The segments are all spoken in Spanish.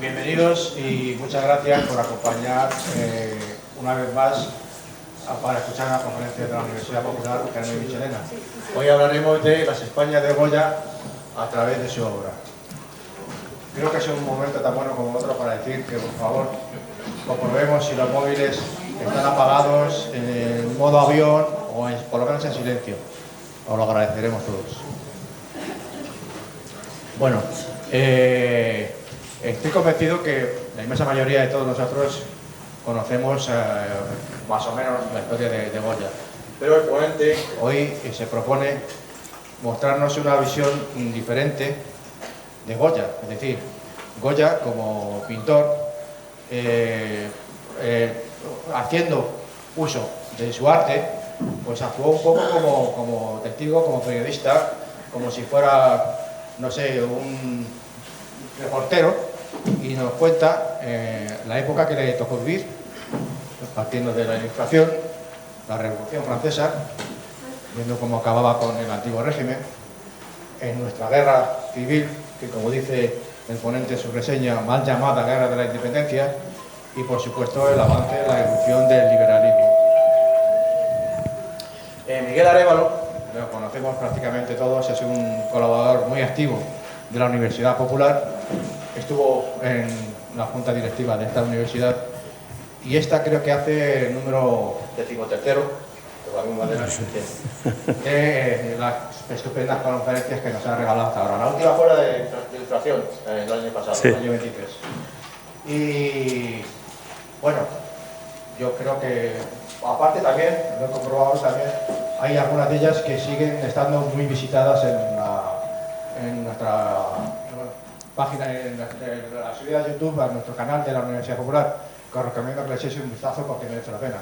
Bienvenidos y muchas gracias por acompañar una vez más para escuchar la conferencia de la Universidad Popular Carmen Michelena. Hoy hablaremos de las Españas de Goya a través de su obra. Creo que es un momento tan bueno como otro para decir que, por favor, comprobemos si los móviles están apagados en el modo avión o por lo menos en silencio. Os lo agradeceremos todos. Bueno, estoy convencido que la inmensa mayoría de todos nosotros conocemos más o menos la historia de Goya, pero el ponente hoy se propone mostrarnos una visión diferente de Goya, es decir, Goya como pintor, haciendo uso de su arte, pues actuó un poco como testigo, como periodista, como si fuera, no sé, un reportero, y nos cuenta la época que le tocó vivir, partiendo de la Ilustración, la Revolución Francesa, viendo cómo acababa con el antiguo régimen, en nuestra guerra civil, que como dice el ponente en su reseña, mal llamada Guerra de la Independencia, y por supuesto el avance de la evolución del liberalismo. Miguel Arévalo, lo conocemos prácticamente todos, es un colaborador muy activo de la Universidad Popular, estuvo en la junta directiva de esta universidad y esta creo que hace el número 13º, por la misma manera, de las estupendas conferencias que nos han regalado hasta ahora. La última fue la de Ilustración, el año pasado, sí. El año 23. Y bueno, yo creo que, aparte también, lo he comprobado también, hay algunas de ellas que siguen estando muy visitadas en nuestra página, en la subida de YouTube, a nuestro canal de la Universidad Popular, que os recomiendo que le echéis un vistazo porque merece la pena.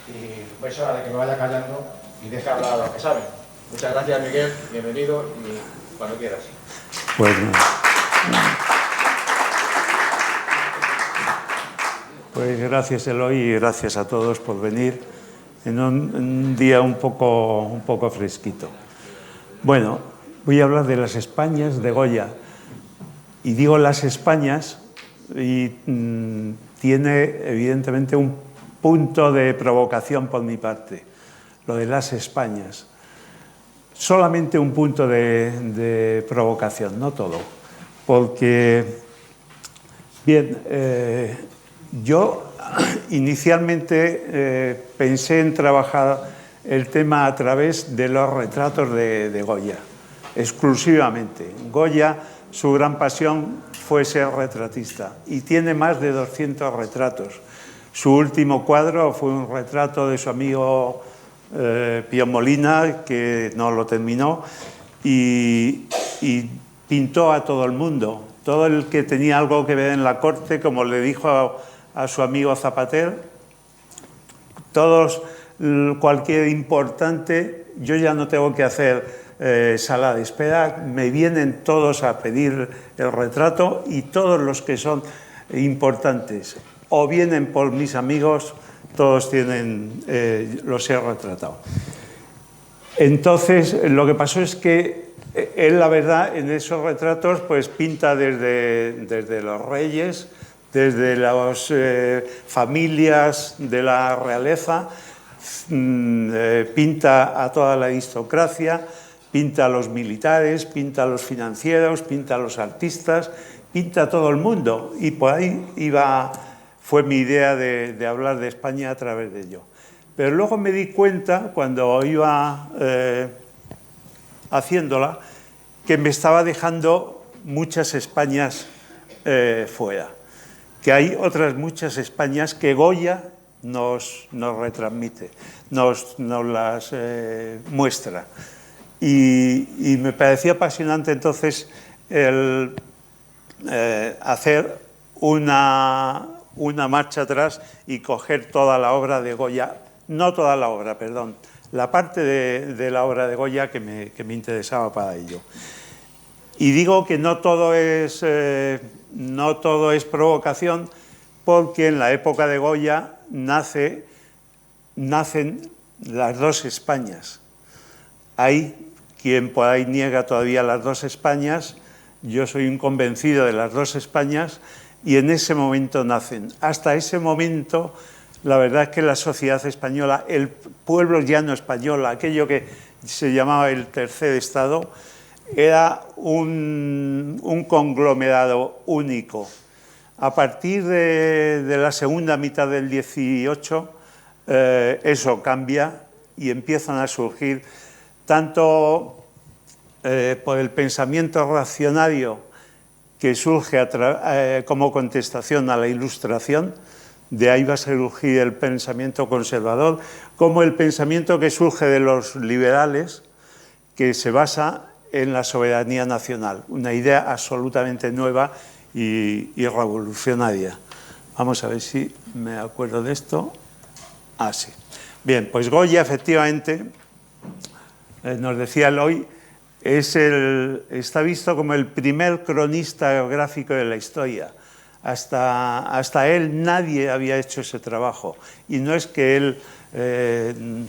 Y es hora de que me vaya callando y deje hablar a los que saben. Muchas gracias, Miguel, bienvenido y cuando quieras. Pues gracias, Eloy, y gracias a todos por venir en un día un poco fresquito. Bueno, voy a hablar de las Españas de Goya. Y digo las Españas y tiene evidentemente un punto de provocación por mi parte, lo de las Españas. Solamente un punto de provocación, no todo. Porque, bien, yo inicialmente pensé en trabajar el tema a través de los retratos de Goya, exclusivamente. Goya, su gran pasión fue ser retratista y tiene más de 200 retratos. Su último cuadro fue un retrato de su amigo Pío Molina, que no lo terminó, y pintó a todo el mundo. Todo el que tenía algo que ver en la corte, como le dijo a su amigo Zapater, cualquier importante, yo ya no tengo que hacer sala de espera, me vienen todos a pedir el retrato y todos los que son importantes o vienen por mis amigos, todos los he retratado. Entonces, lo que pasó es que él, la verdad, en esos retratos pues pinta desde los reyes, desde las familias de la realeza, pinta a toda la aristocracia, pinta a los militares, pinta a los financieros, pinta a los artistas, pinta a todo el mundo. Y por ahí fue mi idea de hablar de España a través de ello. Pero luego me di cuenta, cuando iba haciéndola, que me estaba dejando muchas Españas fuera. Que hay otras muchas Españas que Goya nos retransmite, nos las muestra. Y me parecía apasionante entonces el hacer una marcha atrás y coger toda la obra de Goya, no toda la obra, perdón, la parte de la obra de Goya que me interesaba para ello. Y digo que no todo es provocación, porque en la época de Goya nacen las dos Españas. Hay quien por ahí niega todavía las dos Españas, yo soy un convencido de las dos Españas, y en ese momento nacen. Hasta ese momento, la verdad es que la sociedad española, el pueblo llano español, aquello que se llamaba el tercer Estado, era un conglomerado único. A partir de la segunda mitad del 18, eso cambia y empiezan a surgir tanto por el pensamiento reaccionario que surge como contestación a la Ilustración, de ahí va a surgir el pensamiento conservador, como el pensamiento que surge de los liberales, que se basa en la soberanía nacional, una idea absolutamente nueva y revolucionaria. Vamos a ver si me acuerdo de esto. Ah, sí. Bien, pues Goya, efectivamente, nos decía Eloy, está visto como el primer cronista geográfico de la historia. Hasta él nadie había hecho ese trabajo. Y no es que él,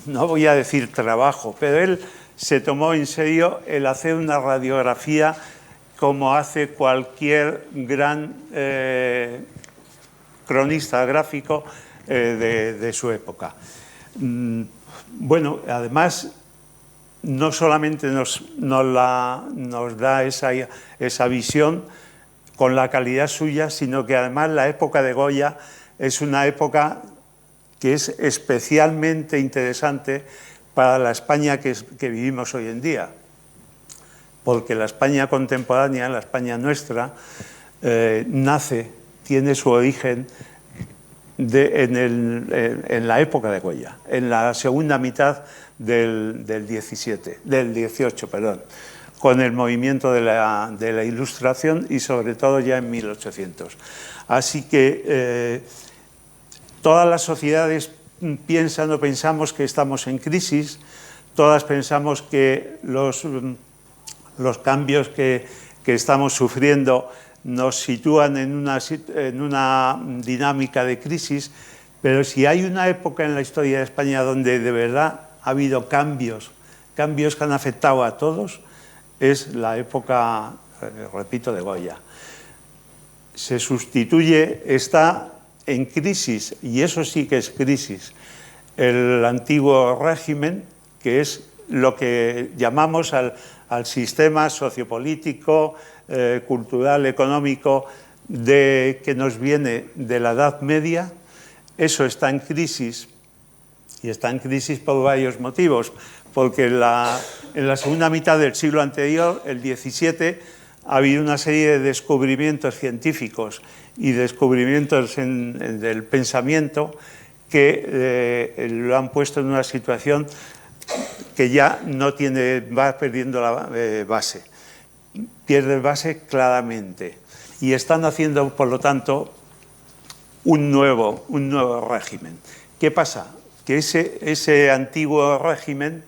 no voy a decir trabajo, pero él se tomó en serio el hacer una radiografía como hace cualquier gran cronista gráfico de su época. Bueno, además, no solamente nos da esa visión con la calidad suya, sino que además la época de Goya es una época que es especialmente interesante para la España que vivimos hoy en día, porque la España contemporánea, la España nuestra, tiene su origen en la época de Goya, en la segunda mitad del 18, con el movimiento de la Ilustración y sobre todo ya en 1800. Así que todas las sociedades piensan o pensamos que estamos en crisis, todas pensamos que los cambios que estamos sufriendo nos sitúan en una dinámica de crisis, pero si hay una época en la historia de España donde de verdad ha habido cambios que han afectado a todos, es la época, repito, de Goya. Se sustituye, está en crisis, y eso sí que es crisis, el antiguo régimen, que es lo que llamamos al sistema sociopolítico, cultural, económico, que nos viene de la Edad Media. Eso está en crisis, y está en crisis por varios motivos, porque en la segunda mitad del siglo anterior, el XVII, ha habido una serie de descubrimientos científicos y descubrimientos del pensamiento que lo han puesto en una situación que ya va perdiendo la base. Pierde base claramente. Y están haciendo, por lo tanto, un nuevo régimen. ¿Qué pasa? Que ese antiguo régimen,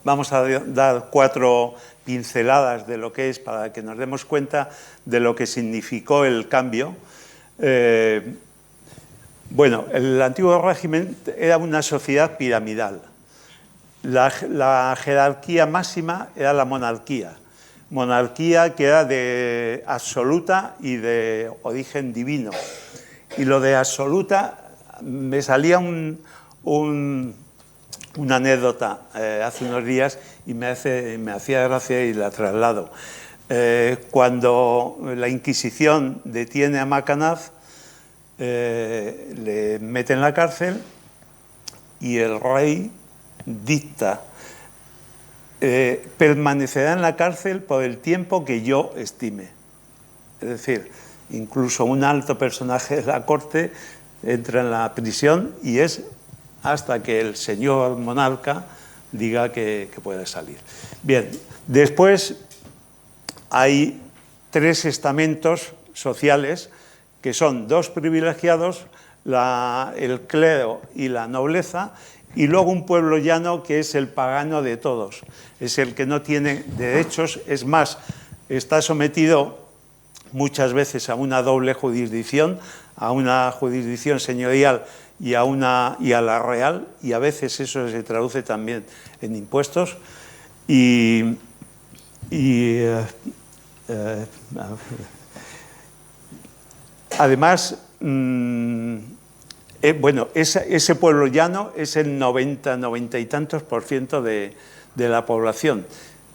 vamos a dar 4 pinceladas de lo que es, para que nos demos cuenta de lo que significó el cambio. Bueno, el antiguo régimen era una sociedad piramidal. La jerarquía máxima era la monarquía que era de absoluta y de origen divino. Y lo de absoluta, me salía una anécdota hace unos días y me hacía gracia y la traslado. Cuando la Inquisición detiene a Macanaz, le mete en la cárcel y el rey dicta: permanecerá en la cárcel por el tiempo que yo estime. Es decir, incluso un alto personaje de la corte entra en la prisión y es hasta que el señor monarca diga que puede salir. Bien, después hay 3 estamentos sociales que son 2 privilegiados, el clero y la nobleza, y luego un pueblo llano que es el pagano de todos, es el que no tiene derechos, es más, está sometido muchas veces a una doble jurisdicción, a una jurisdicción señorial y a la real, y a veces eso se traduce también en impuestos, y Además, bueno, ese pueblo llano es el 90 y tantos % de la población.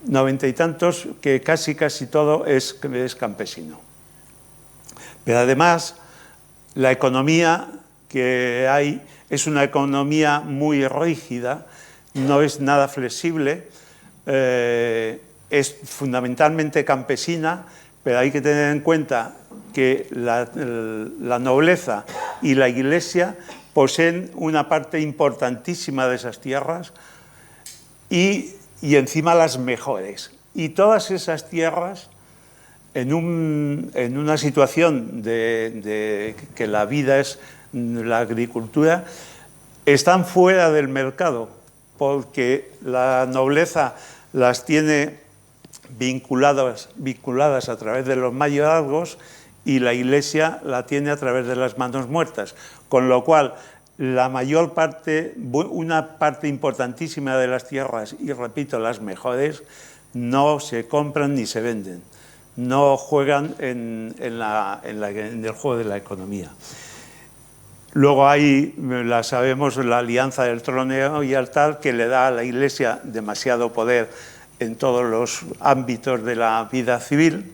90 y tantos, que casi todo es campesino. Pero además, la economía que hay es una economía muy rígida, no es nada flexible, es fundamentalmente campesina, pero hay que tener en cuenta que la nobleza y la Iglesia poseen una parte importantísima de esas tierras y encima las mejores. Y todas esas tierras, en una situación de que la vida es la agricultura, están fuera del mercado, porque la nobleza las tiene vinculadas a través de los mayorazgos y la Iglesia la tiene a través de las manos muertas, con lo cual la mayor parte, una parte importantísima de las tierras, y repito, las mejores, no se compran ni se venden, no juegan en el juego de la economía. Luego hay, sabemos, la alianza del trono y altar, que le da a la Iglesia demasiado poder en todos los ámbitos de la vida civil.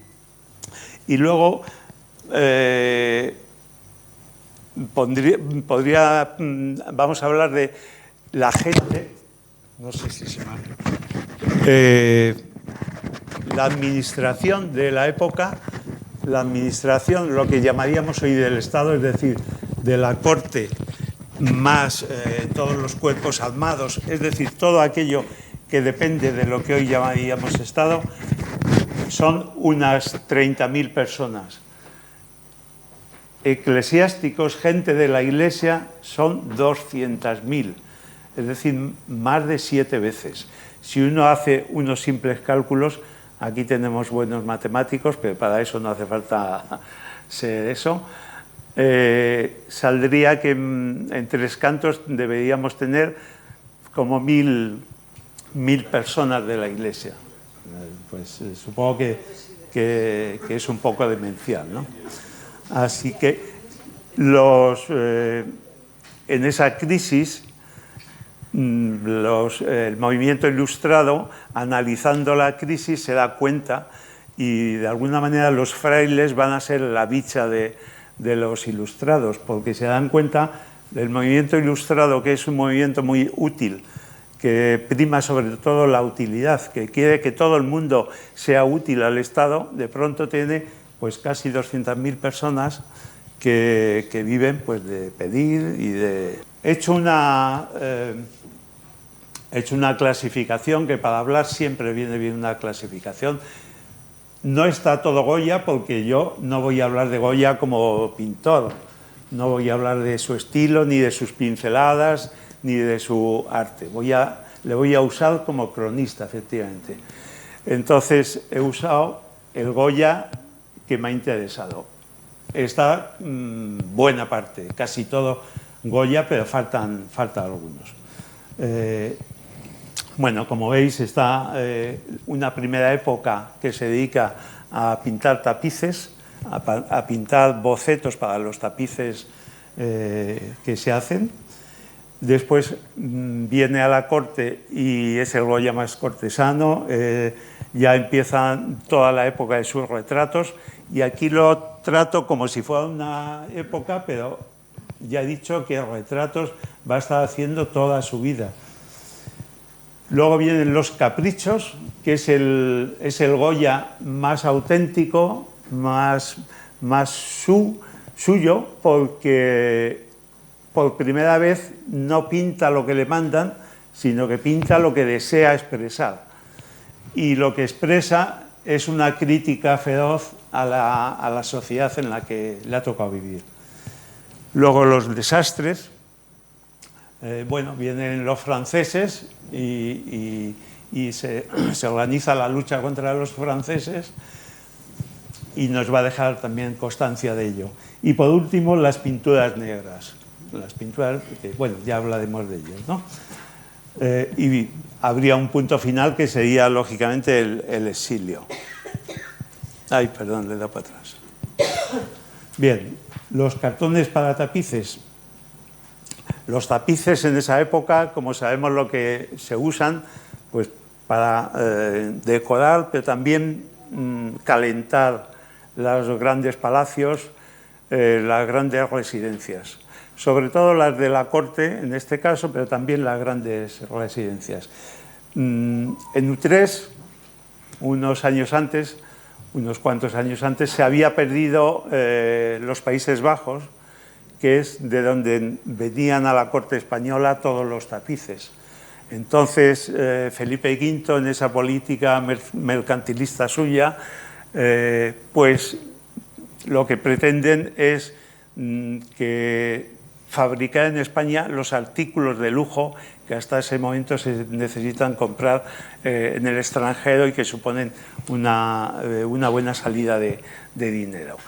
Y luego vamos a hablar de la gente, no sé si se llama, la administración de la época, la administración, lo que llamaríamos hoy del Estado, es decir, de la corte, más todos los cuerpos armados, es decir, todo aquello que depende de lo que hoy llamaríamos Estado, son unas 30.000 personas. Eclesiásticos, gente de la Iglesia, son 200.000, es decir, más de 7 veces. Si uno hace unos simples cálculos, aquí tenemos buenos matemáticos, pero para eso no hace falta ser eso, saldría que en Tres Cantos deberíamos tener como 1.000 personas de la Iglesia. Pues supongo que es un poco demencial, ¿no? Así que en esa crisis, el movimiento ilustrado, analizando la crisis, se da cuenta, y de alguna manera los frailes van a ser la bicha de los ilustrados, porque se dan cuenta del movimiento ilustrado, que es un movimiento muy útil, que prima sobre todo la utilidad, que quiere que todo el mundo sea útil al Estado. De pronto tiene pues casi 200.000 personas que viven pues de pedir y de... He hecho una clasificación, que para hablar siempre viene bien una clasificación. No está todo Goya, porque yo no voy a hablar de Goya como pintor, no voy a hablar de su estilo, ni de sus pinceladas, ni de su arte. Le voy a usar como cronista, efectivamente. Entonces, he usado el Goya que me ha interesado. Está buena parte, casi todo Goya, pero faltan algunos. Bueno, como veis, está una primera época que se dedica a pintar tapices, a pintar bocetos para los tapices que se hacen. Después viene a la corte y es el Goya más cortesano, ya empieza toda la época de sus retratos, y aquí lo trato como si fuera una época, pero ya he dicho que retratos va a estar haciendo toda su vida. Luego vienen los caprichos, que es el Goya más auténtico, más suyo, porque por primera vez no pinta lo que le mandan, sino que pinta lo que desea expresar. Y lo que expresa es una crítica feroz a la sociedad en la que le ha tocado vivir. Luego los desastres. Bueno, vienen los franceses y se organiza la lucha contra los franceses, y nos va a dejar también constancia de ello. Y por último, las pinturas negras. Las pinturas, que, bueno, ya hablaremos de ellas, ¿no? Y habría un punto final que sería, lógicamente, el exilio. Ay, perdón, le he dado para atrás. Bien, los cartones para tapices. Los tapices en esa época, como sabemos lo que se usan, pues para decorar, pero también calentar los grandes palacios, las grandes residencias. Sobre todo las de la corte, en este caso, pero también las grandes residencias. En Utrecht, unos cuantos años antes, se había perdido los Países Bajos, que es de donde venían a la corte española todos los tapices. Entonces, Felipe V, en esa política mercantilista suya, pues lo que pretenden es que fabricar en España los artículos de lujo que hasta ese momento se necesitan comprar en el extranjero y que suponen una buena salida de dinero.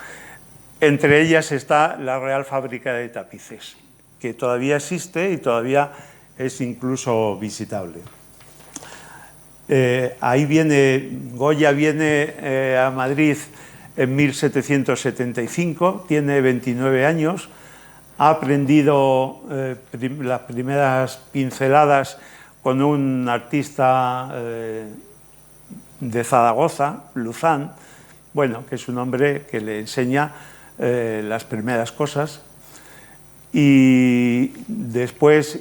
Entre ellas está la Real Fábrica de Tapices, que todavía existe y todavía es incluso visitable. Goya viene a Madrid en 1775, tiene 29 años, ha aprendido las primeras pinceladas con un artista de Zaragoza, Luzán, bueno, que es un hombre que le enseña las primeras cosas, y después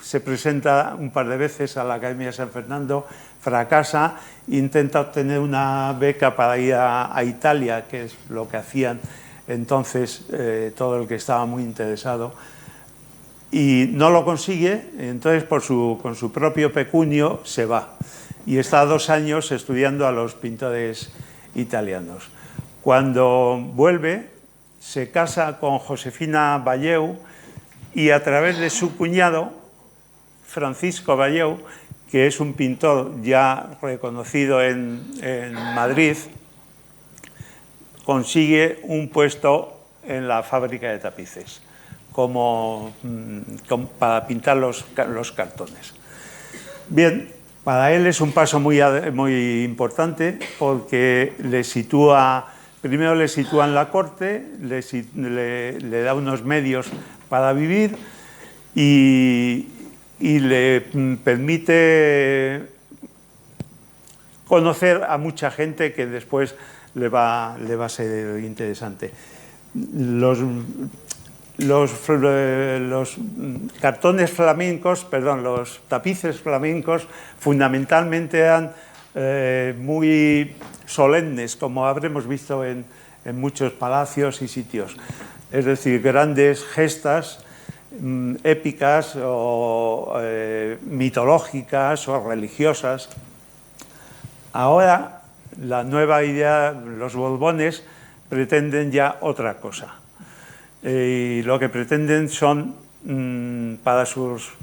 se presenta un par de veces a la Academia de San Fernando, fracasa, intenta obtener una beca para ir a Italia, que es lo que hacían entonces todo el que estaba muy interesado, y no lo consigue. Entonces con su propio pecunio se va y está 2 años estudiando a los pintores italianos. Cuando vuelve, se casa con Josefina Valleu y a través de su cuñado, Francisco Valleu, que es un pintor ya reconocido en Madrid, consigue un puesto en la fábrica de tapices para pintar los cartones. Bien, para él es un paso muy importante porque primero le sitúa en la corte, le da unos medios para vivir y le permite conocer a mucha gente que después le va a ser interesante. Los cartones flamencos, los tapices flamencos, fundamentalmente eran muy solemnes, como habremos visto en muchos palacios y sitios. Es decir, grandes gestas épicas o mitológicas o religiosas. Ahora, la nueva idea, los Borbones, pretenden ya otra cosa. Y lo que pretenden son, para sus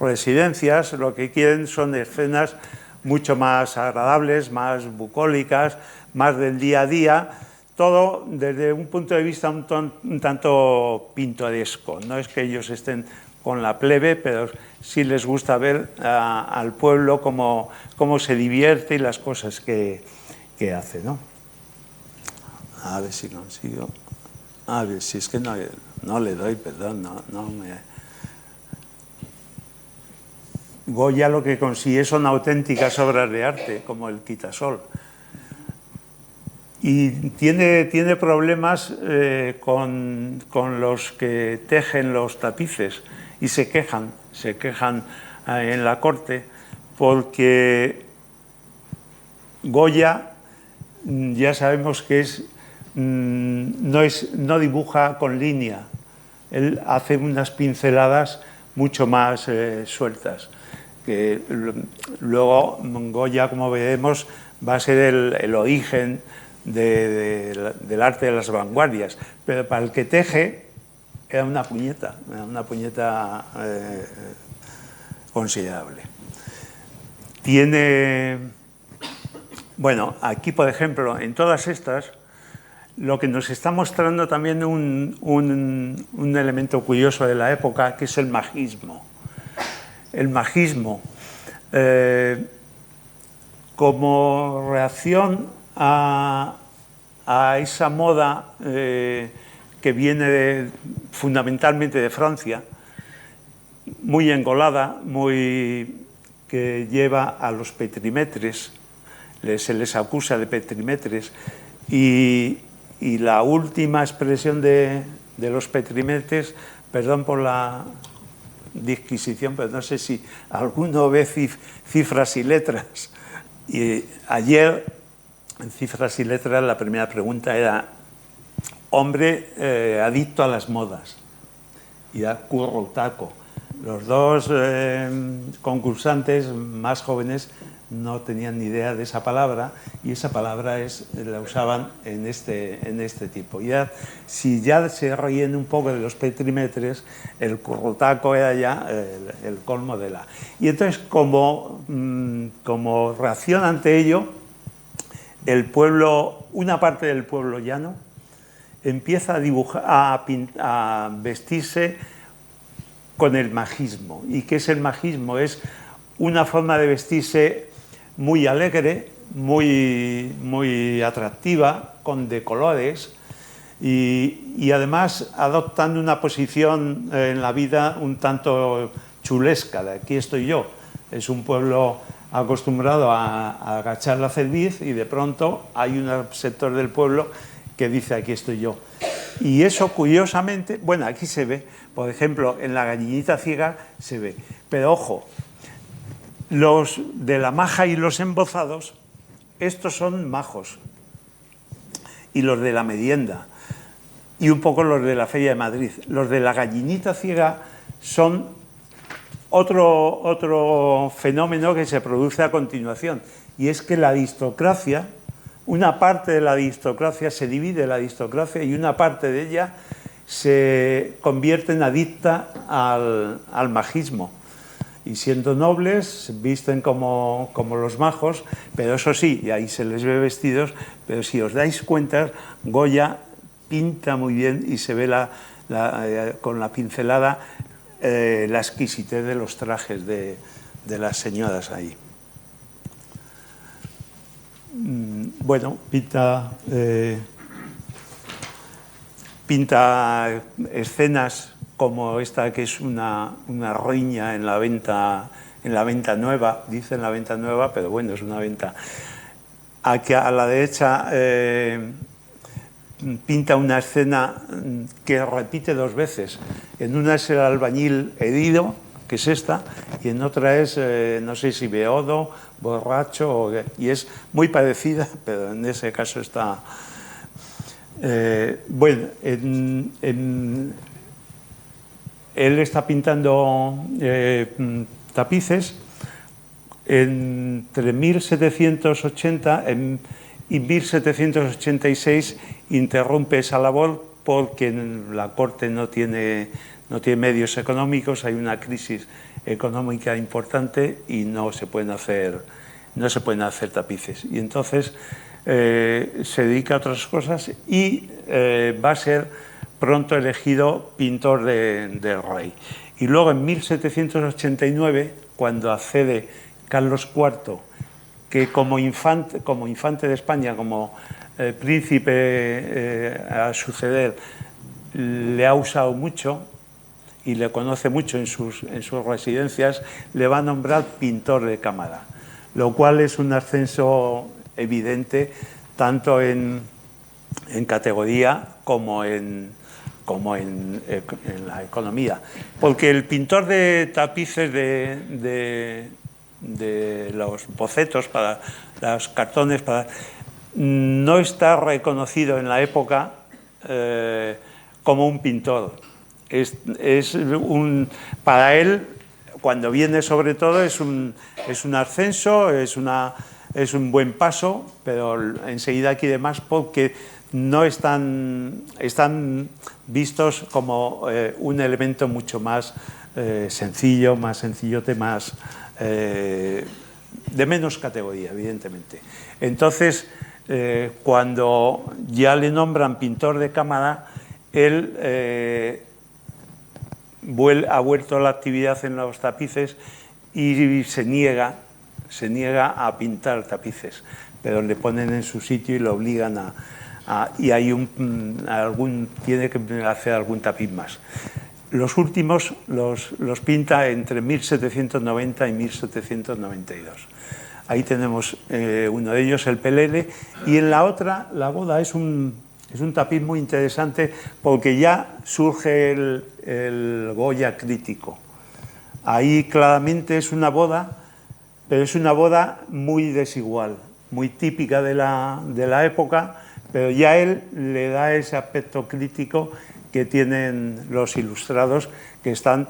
residencias, lo que quieren son escenas mucho más agradables, más bucólicas, más del día a día, todo desde un punto de vista un tanto pintoresco. No es que ellos estén con la plebe, pero sí les gusta ver al pueblo cómo se divierte y las cosas que hace, ¿no? A ver si consigo. A ver si es que no le doy, perdón, Goya lo que consigue son auténticas obras de arte, como el Quitasol. Y tiene problemas con los que tejen los tapices y se quejan en la corte porque Goya ya sabemos que no dibuja con línea, él hace unas pinceladas mucho más sueltas, que luego Goya, como veremos, va a ser el origen del arte de las vanguardias, pero para el que teje era una puñeta considerable. Bueno, aquí por ejemplo, en todas estas, lo que nos está mostrando también un elemento curioso de la época, que es el magismo. El magismo, como reacción a esa moda que viene fundamentalmente de Francia, muy engolada, que lleva a los petrimetres, se les acusa de petrimetres, y la última expresión de los petrimetres, perdón por la disquisición, pero no sé si alguno ve Cifras y Letras. Y ayer, en Cifras y Letras, la primera pregunta era: hombre adicto a las modas, y era Curro Taco. Los dos concursantes más jóvenes no tenían ni idea de esa palabra, y esa palabra la usaban en este tipo. Ya, si ya se reían un poco de los petrimetres, el currutaco era ya el colmo de la... Y entonces, como reacción ante ello, el pueblo, una parte del pueblo llano, empieza a dibujar, a vestirse con el majismo. ¿Y qué es el majismo? Es una forma de vestirse muy alegre, muy atractiva, con decolores, y además adoptando una posición en la vida un tanto chulesca. De aquí estoy yo. Es un pueblo acostumbrado a agachar la cerviz, y de pronto hay un sector del pueblo que dice: aquí estoy yo. Y eso, curiosamente, bueno, aquí se ve, por ejemplo, en la gallinita ciega se ve. Pero ojo, los de la maja y los embozados, estos son majos, y los de la merienda, y un poco los de la Feria de Madrid. Los de la gallinita ciega son otro fenómeno que se produce a continuación, y es que la aristocracia, una parte de la aristocracia, se divide la aristocracia, y una parte de ella se convierte en adicta al majismo. Y siendo nobles, visten como los majos, pero eso sí, y ahí se les ve vestidos, pero si os dais cuenta, Goya pinta muy bien, y se ve con la pincelada la exquisitez de los trajes de las señoras ahí. Bueno, pinta escenas como esta, que es una riña en la venta nueva, dice en la venta nueva, pero bueno, es una venta. Aquí a la derecha pinta una escena que repite dos veces. En una es el albañil herido, que es esta, y en otra es, no sé si beodo, borracho, y es muy parecida, pero en ese caso está... bueno, él está pintando tapices. Entre 1780 y 1786 interrumpe esa labor porque la corte no tiene medios económicos, hay una crisis económica importante y no se pueden hacer tapices. Y entonces se dedica a otras cosas, y va a ser pronto elegido pintor del rey. Y luego en 1789, cuando accede Carlos IV, que como infante de España, como príncipe a suceder, le ha usado mucho y le conoce mucho en sus residencias, le va a nombrar pintor de cámara, lo cual es un ascenso evidente tanto en categoría como en la economía, porque el pintor de tapices de los bocetos, para los cartones, no está reconocido en la época como un pintor. Para él, cuando viene, sobre todo, es un ascenso, es un buen paso, pero enseguida aquí de más, porque no están vistos como un elemento mucho más sencillo, más sencillote, de menos categoría, evidentemente. Entonces, cuando ya le nombran pintor de cámara, él ha vuelto a la actividad en los tapices y se niega a pintar tapices. pero le ponen en su sitio y lo obligan y hay tiene que hacer algún tapiz más. Los últimos los pinta entre 1790 y 1792. Ahí tenemos uno de ellos, el Pelele, y en la otra, la boda, es un tapiz muy interesante porque ya surge el Goya crítico. Ahí claramente es una boda, pero es una boda muy desigual, muy típica de la época, pero ya él le da ese aspecto crítico que tienen los ilustrados, que están,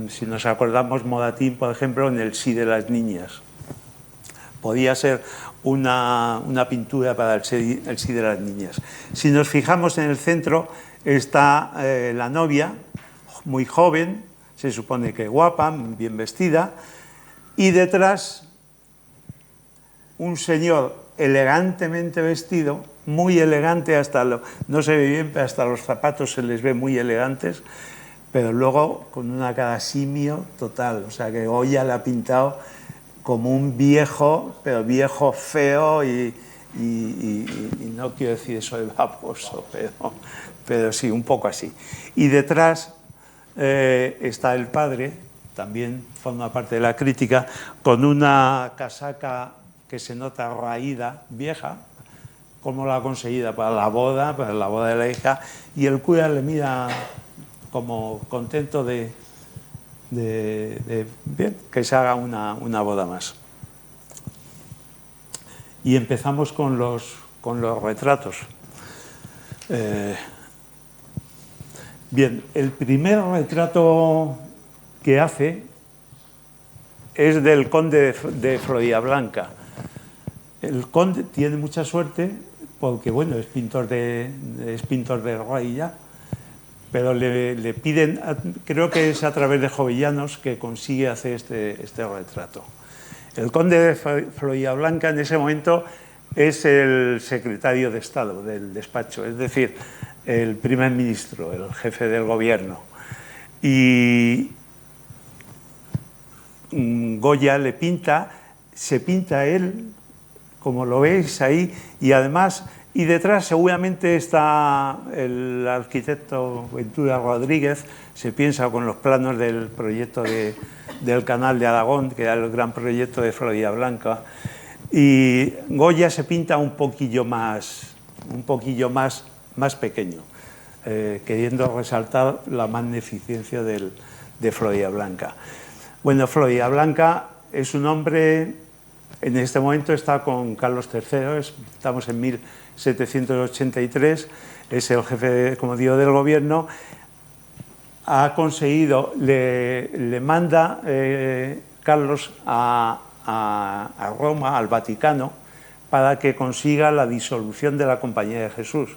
si nos acordamos, Modatín, por ejemplo, en el Sí de las niñas. Podía ser una pintura para el Sí de las niñas. Si nos fijamos en el centro, está la novia, muy joven, se supone que guapa, bien vestida, y detrás un señor elegantemente vestido, muy elegante, no se ve bien, pero hasta los zapatos se les ve muy elegantes, pero luego con una cara simio total, o sea que Goya le ha pintado como un viejo, pero viejo feo y no quiero decir eso de baboso, pero sí, un poco así. Y detrás está el padre, también forma parte de la crítica, con una casaca que se nota raída, vieja, como la ha conseguido para la boda de la hija, y el cura le mira como contento de bien, que se haga una boda más. Y empezamos con los retratos. Bien, el primer retrato que hace es del conde de Floridablanca. El conde tiene mucha suerte porque, bueno, es pintor de rey ya, pero le piden, creo que es a través de Jovellanos que consigue hacer este retrato. El conde de Floridablanca en ese momento es el secretario de Estado del despacho, es decir, el primer ministro, el jefe del gobierno. Y Goya se pinta él, como lo veis ahí, y además, y detrás seguramente está el arquitecto Ventura Rodríguez, se piensa con los planos del proyecto del Canal de Aragón, que era el gran proyecto de Floridablanca, y Goya se pinta un poquillo más pequeño, queriendo resaltar la magnificencia de Floridablanca. Bueno, Floridablanca es un hombre, en este momento está con Carlos III, estamos en 1783, es el jefe, como digo, del gobierno. Ha conseguido, le manda Carlos a Roma, al Vaticano, para que consiga la disolución de la Compañía de Jesús.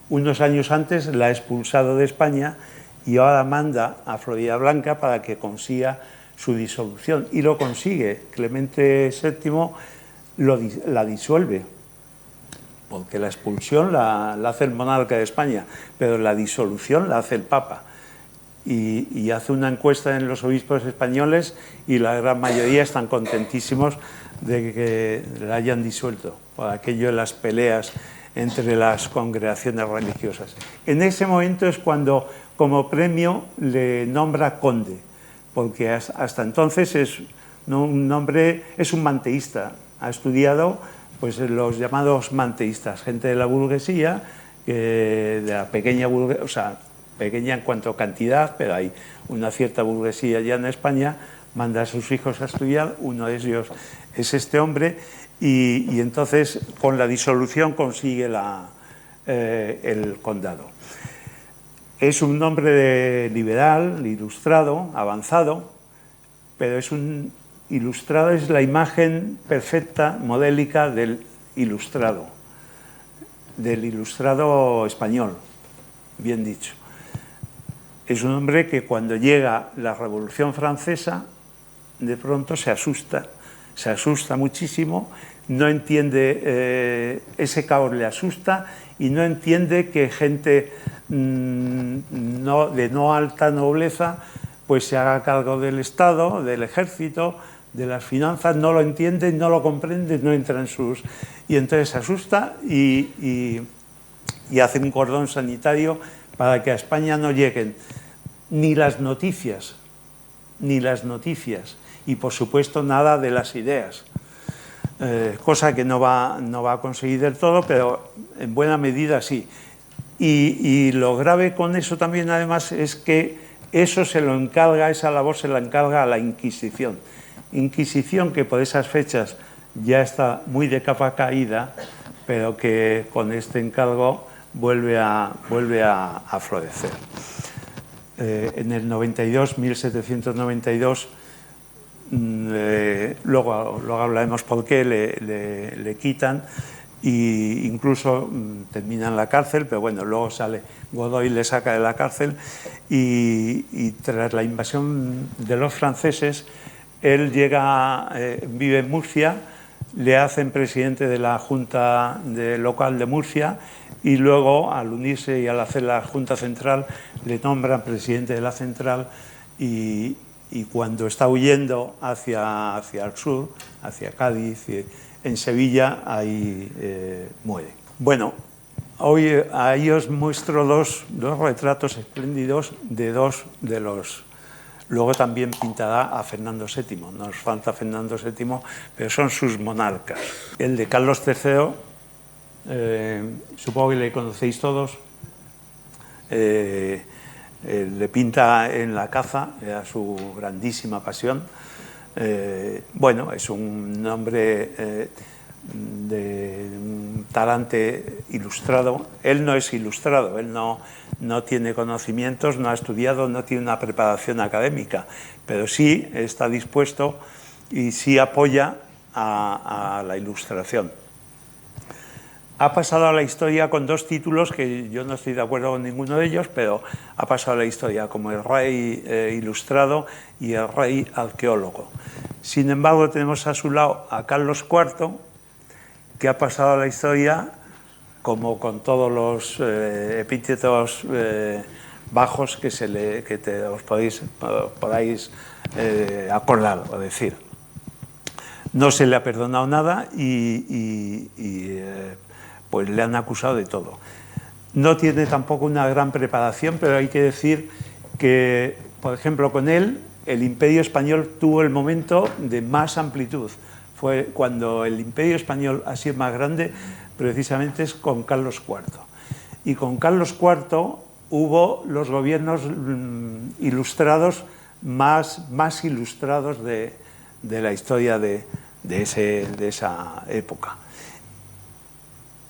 Unos años antes la ha expulsado de España y ahora manda a Floridablanca para que consiga su disolución. Y lo consigue. Clemente VII la disuelve, porque la expulsión la hace el monarca de España, pero la disolución la hace el Papa. Y hace una encuesta en los obispos españoles y la gran mayoría están contentísimos de que la hayan disuelto, por aquello de las peleas entre las congregaciones religiosas. En ese momento es cuando, como premio, le nombra conde, porque hasta entonces es un manteísta, ha estudiado pues, los llamados manteístas, gente de la burguesía, de la pequeña burguesía, o sea, pequeña en cuanto a cantidad, pero hay una cierta burguesía ya en España, manda a sus hijos a estudiar, uno de ellos es este hombre, y entonces con la disolución consigue el condado. Es un hombre liberal, ilustrado, avanzado, pero es la imagen perfecta, modélica del ilustrado español, bien dicho. Es un hombre que cuando llega la Revolución Francesa, de pronto se asusta muchísimo, no entiende, ese caos le asusta y no entiende que gente de no alta nobleza pues se haga cargo del Estado, del ejército, de las finanzas, no lo entiende, no lo comprende, no entra en sus... Y entonces se asusta y hace un cordón sanitario para que a España no lleguen ni las noticias, y por supuesto nada de las ideas. Cosa que no va a conseguir del todo, pero en buena medida sí. Y lo grave con eso también, además, es que esa labor se la encarga a la Inquisición. Inquisición que por esas fechas ya está muy de capa caída, pero que con este encargo vuelve a florecer. En el 92, 1792, luego hablaremos por qué, le quitan e incluso termina en la cárcel, pero bueno, luego sale Godoy, le saca de la cárcel y tras la invasión de los franceses, él vive en Murcia, le hacen presidente de la Junta Local de Murcia y luego, al unirse y al hacer la Junta Central, le nombran presidente de la Central y cuando está huyendo hacia el sur, hacia Cádiz, en Sevilla, ahí muere. Bueno, ahí os muestro dos retratos espléndidos de dos de los... Luego también pintará a Fernando VII, nos falta Fernando VII, pero son sus monarcas. El de Carlos III, supongo que le conocéis todos, le pinta en la caza, era su grandísima pasión. Bueno, es un hombre de un talante ilustrado. Él no es ilustrado, él no tiene conocimientos, no ha estudiado, no tiene una preparación académica, pero sí está dispuesto y sí apoya a la ilustración. Ha pasado a la historia con dos títulos que yo no estoy de acuerdo con ninguno de ellos, pero ha pasado a la historia como el rey ilustrado y el rey arqueólogo. Sin embargo, tenemos a su lado a Carlos IV, que ha pasado a la historia como con todos los epítetos bajos que os podáis acordar o decir. No se le ha perdonado nada pues le han acusado de todo. No tiene tampoco una gran preparación, pero hay que decir que, por ejemplo, con él, el Imperio Español tuvo el momento de más amplitud. Fue cuando el Imperio Español ha sido más grande, precisamente es con Carlos IV. Y con Carlos IV hubo los gobiernos ilustrados más ilustrados de la historia de esa época.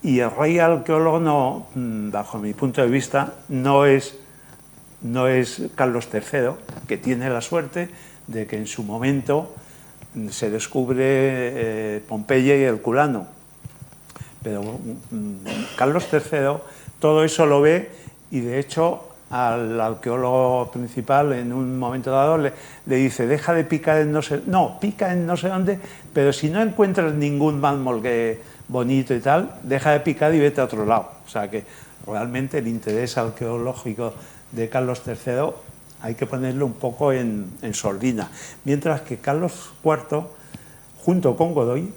Y el rey arqueólogo, no, bajo mi punto de vista, no es Carlos III, que tiene la suerte de que en su momento se descubre Pompeya y Herculano. Pero Carlos III todo eso lo ve y, de hecho, al arqueólogo principal en un momento dado le dice: deja de picar en no sé... No, pica en no sé dónde, pero si no encuentras ningún mármol bonito y tal, deja de picar y vete a otro lado. O sea que realmente el interés arqueológico de Carlos III hay que ponerlo un poco en sordina. Mientras que Carlos IV, junto con Godoy,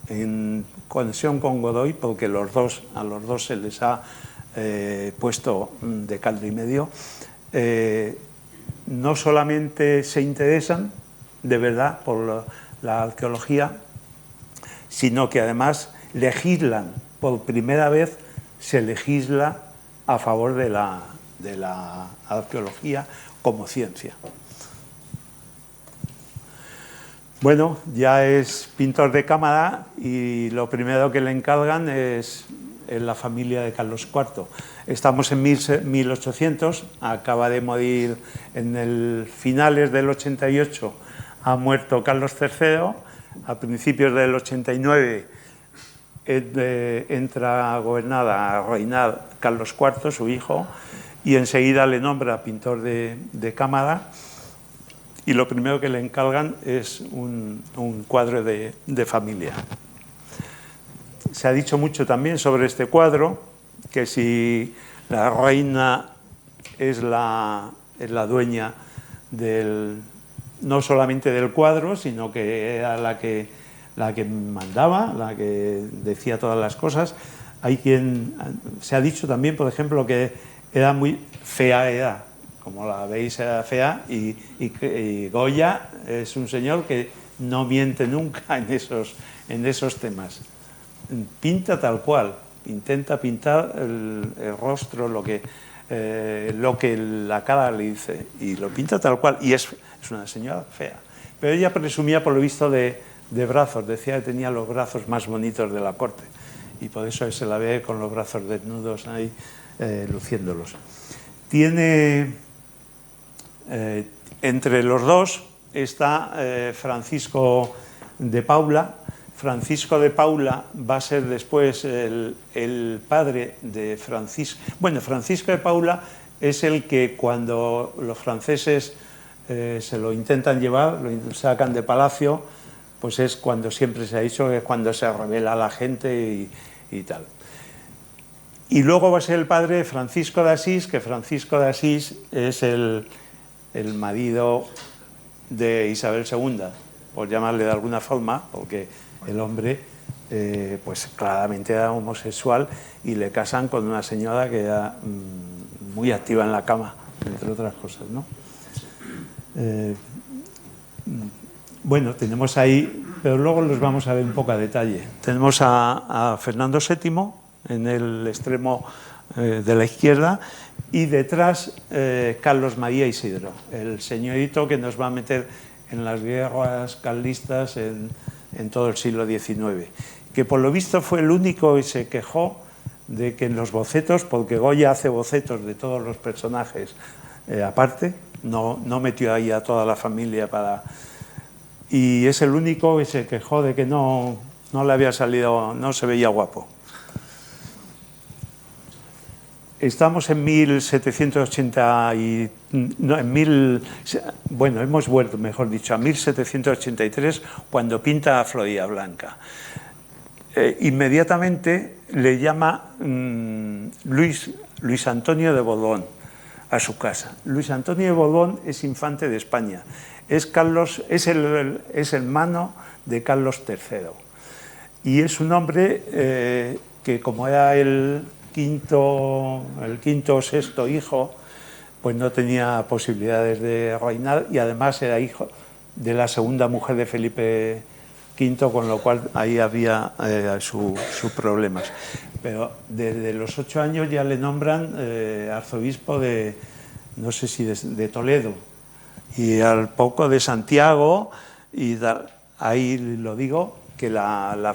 en conexión con Godoy, porque a los dos se les ha puesto de caldo y medio, no solamente se interesan de verdad por la arqueología, sino que además legislan, por primera vez se legisla a favor de la arqueología como ciencia. Bueno, ya es pintor de cámara y lo primero que le encargan es la familia de Carlos IV. Estamos en 1800, acaba de morir en finales del 88, ha muerto Carlos III, a principios del 89 entra a reinar Carlos IV, su hijo, y enseguida le nombra pintor de cámara, y lo primero que le encargan es un cuadro de familia. Se ha dicho mucho también sobre este cuadro, que si la reina es la dueña del no solamente del cuadro, sino que era la que mandaba, la que decía todas las cosas. Hay quien se ha dicho también, por ejemplo, que era muy fea, como la veis, era fea, y Goya es un señor que no miente nunca en esos temas. Pinta tal cual, intenta pintar el rostro, lo que la cara le dice, y lo pinta tal cual, y es una señora fea. Pero ella presumía, por lo visto, de brazos, decía que tenía los brazos más bonitos de la corte, y por eso se la ve con los brazos desnudos ahí, luciéndolos. Tiene, entre los dos está Francisco de Paula. Francisco de Paula va a ser después el padre de Francisco. Bueno, Francisco de Paula es el que cuando los franceses se lo intentan llevar, lo sacan de palacio, pues es cuando siempre se ha dicho que es cuando se rebela la gente y tal. Y luego va a ser el padre de Francisco de Asís, que Francisco de Asís es el marido de Isabel II, por llamarle de alguna forma, porque el hombre pues claramente era homosexual y le casan con una señora que era muy activa en la cama, entre otras cosas, ¿no? Bueno, tenemos ahí, pero luego los vamos a ver un poco a detalle. Tenemos a Fernando VII en el extremo de la izquierda y detrás Carlos María Isidro, el señorito que nos va a meter en las guerras carlistas en todo el siglo XIX, que por lo visto fue el único que se quejó de que en los bocetos, porque Goya hace bocetos de todos los personajes aparte, no metió ahí a toda la familia y es el único que se quejó de que no le había salido, no se veía guapo. Estamos en 1780 bueno, hemos vuelto, mejor dicho, a 1783, cuando pinta a Florida Blanca. Inmediatamente le llama Luis Antonio de Borbón a su casa. Luis Antonio de Borbón es infante de España, es hermano de Carlos III y es un hombre que, como era el quinto o sexto hijo, pues no tenía posibilidades de reinar y además era hijo de la segunda mujer de Felipe V, con lo cual ahí había sus problemas. Pero desde los 8 años ya le nombran arzobispo de, no sé si de Toledo, y al poco de Santiago, y ahí lo digo, que la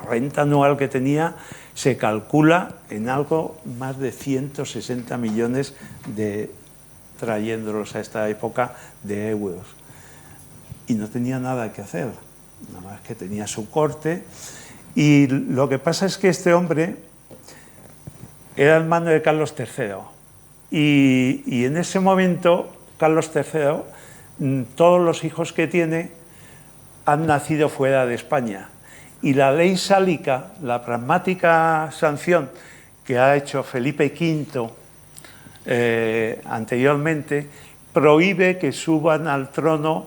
renta anual que tenía se calcula en algo más de 160 millones trayéndolos a esta época de euros. Y no tenía nada que hacer, nada más que tenía su corte. Y lo que pasa es que este hombre era hermano de Carlos III. Y en ese momento, Carlos III, todos los hijos que tiene han nacido fuera de España. Y la ley sálica, la pragmática sanción que ha hecho Felipe V anteriormente, prohíbe que suban al trono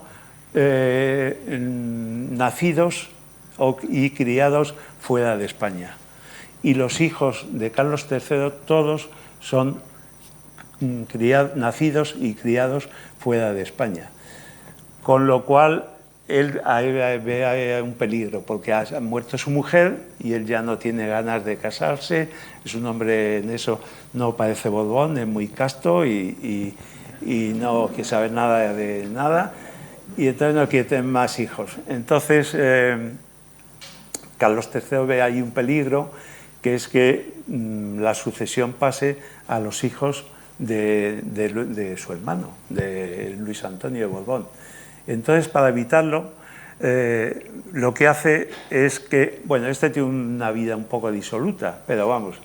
nacidos y criados fuera de España. Y los hijos de Carlos III todos son nacidos y criados fuera de España. Con lo cual él ve un peligro, porque ha muerto su mujer y él ya no tiene ganas de casarse. Es un hombre en eso, no parece Borbón, es muy casto y no quiere saber nada de nada, y entonces no quiere tener más hijos. Entonces Carlos III ve ahí un peligro, que es que la sucesión pase a los hijos de su hermano, de Luis Antonio de Borbón. Entonces, para evitarlo, lo que hace es que, bueno, este tiene una vida un poco disoluta, pero vamos,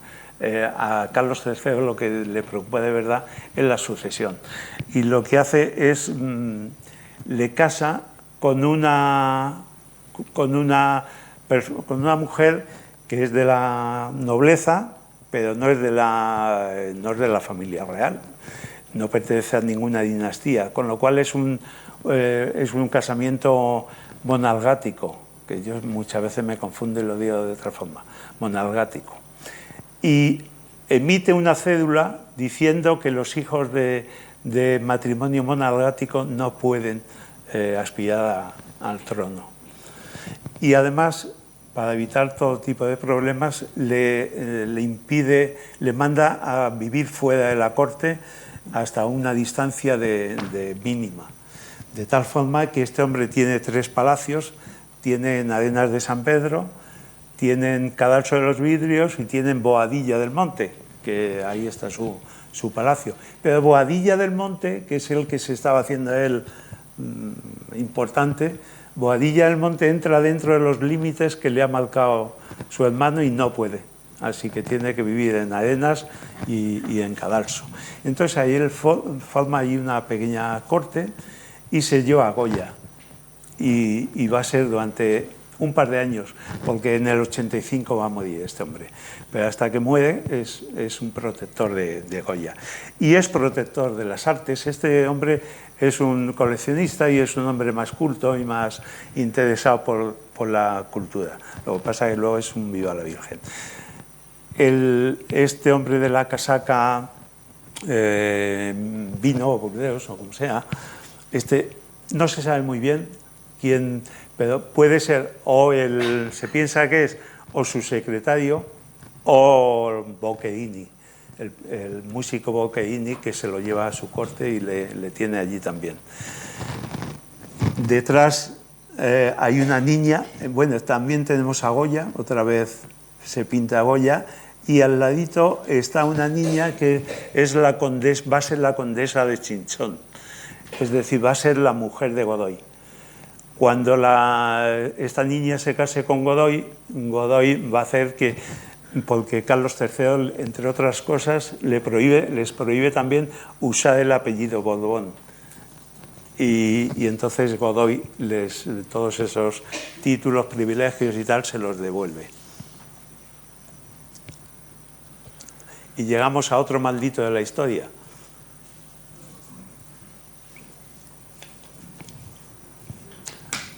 a Carlos III lo que le preocupa de verdad es la sucesión. Y lo que hace es, le casa con una mujer que es de la nobleza, pero no es de la familia real. no pertenece a ninguna dinastía, con lo cual es un casamiento monargático, que yo muchas veces me confundo y lo digo de otra forma, monargático. Y emite una cédula diciendo que los hijos de matrimonio monargático no pueden aspirar al trono. Y además, para evitar todo tipo de problemas, le manda a vivir fuera de la corte hasta una distancia de mínima. De tal forma que este hombre tiene 3 palacios, tiene en Arenas de San Pedro, tiene en Cadalso de los Vidrios y tiene en Boadilla del Monte, que ahí está su palacio. Pero Boadilla del Monte, que es el que se estaba haciendo él importante, Boadilla del Monte entra dentro de los límites que le ha marcado su hermano y no puede. Así que tiene que vivir en Arenas y en Cadalso. Entonces ahí él forma ahí una pequeña corte y se lleva a Goya. Y va a ser durante un par de años, porque en el 85 va a morir este hombre. Pero hasta que muere es un protector de Goya. Y es protector de las artes. Este hombre es un coleccionista y es un hombre más culto y más interesado por la cultura. Lo que pasa es que luego es un viva la Virgen. Este hombre de la casaca Vino o Burdeos o como sea, no se sabe muy bien quién, pero puede ser se piensa que es o su secretario o Boccherini, el músico Boccherini, que se lo lleva a su corte y le tiene allí también. Detrás hay una niña, bueno, también tenemos a Goya, otra vez se pinta a Goya, y al ladito está una niña que va a ser la condesa de Chinchón, es decir, va a ser la mujer de Godoy. Cuando esta niña se case con Godoy, Godoy va a hacer que, porque Carlos III, entre otras cosas, les prohíbe también usar el apellido Borbón. Y entonces Godoy todos esos títulos, privilegios y tal, se los devuelve. Y llegamos a otro maldito de la historia.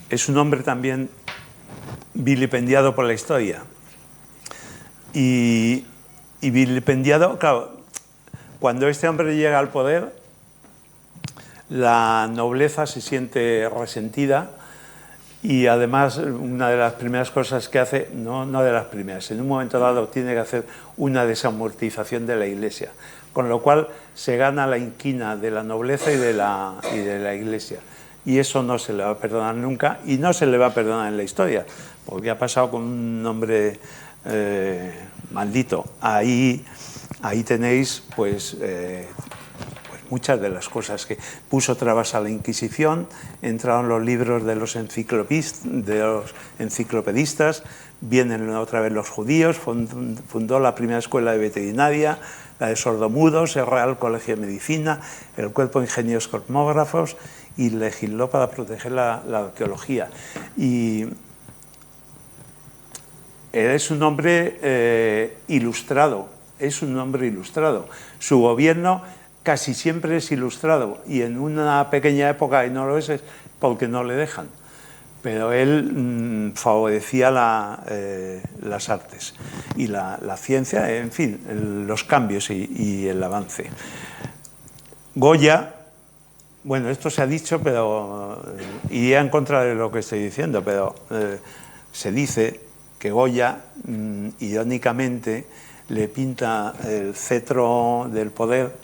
Es un hombre también vilipendiado por la historia. Y vilipendiado, claro, cuando este hombre llega al poder, la nobleza se siente resentida y además una de las primeras cosas que hace, no de las primeras, en un momento dado tiene que hacer una desamortización de la Iglesia, con lo cual se gana la inquina de la nobleza y de la Iglesia. Y eso no se le va a perdonar nunca y no se le va a perdonar en la historia, porque ha pasado con un hombre maldito. Ahí tenéis pues muchas de las cosas que puso trabas a la Inquisición, entraron los libros de los enciclopedistas, vienen otra vez los judíos, fundó la primera escuela de veterinaria, la de sordomudos, el Real Colegio de Medicina, el Cuerpo de Ingenieros Cosmógrafos, y legisló para proteger la arqueología. Y es un hombre ilustrado, Su gobierno casi siempre es ilustrado, y en una pequeña época y no lo es porque no le dejan. Pero él favorecía las artes y la ciencia, en fin, los cambios y el avance. Goya, bueno, esto se ha dicho, pero iría en contra de lo que estoy diciendo, pero se dice que Goya, irónicamente, le pinta el cetro del poder,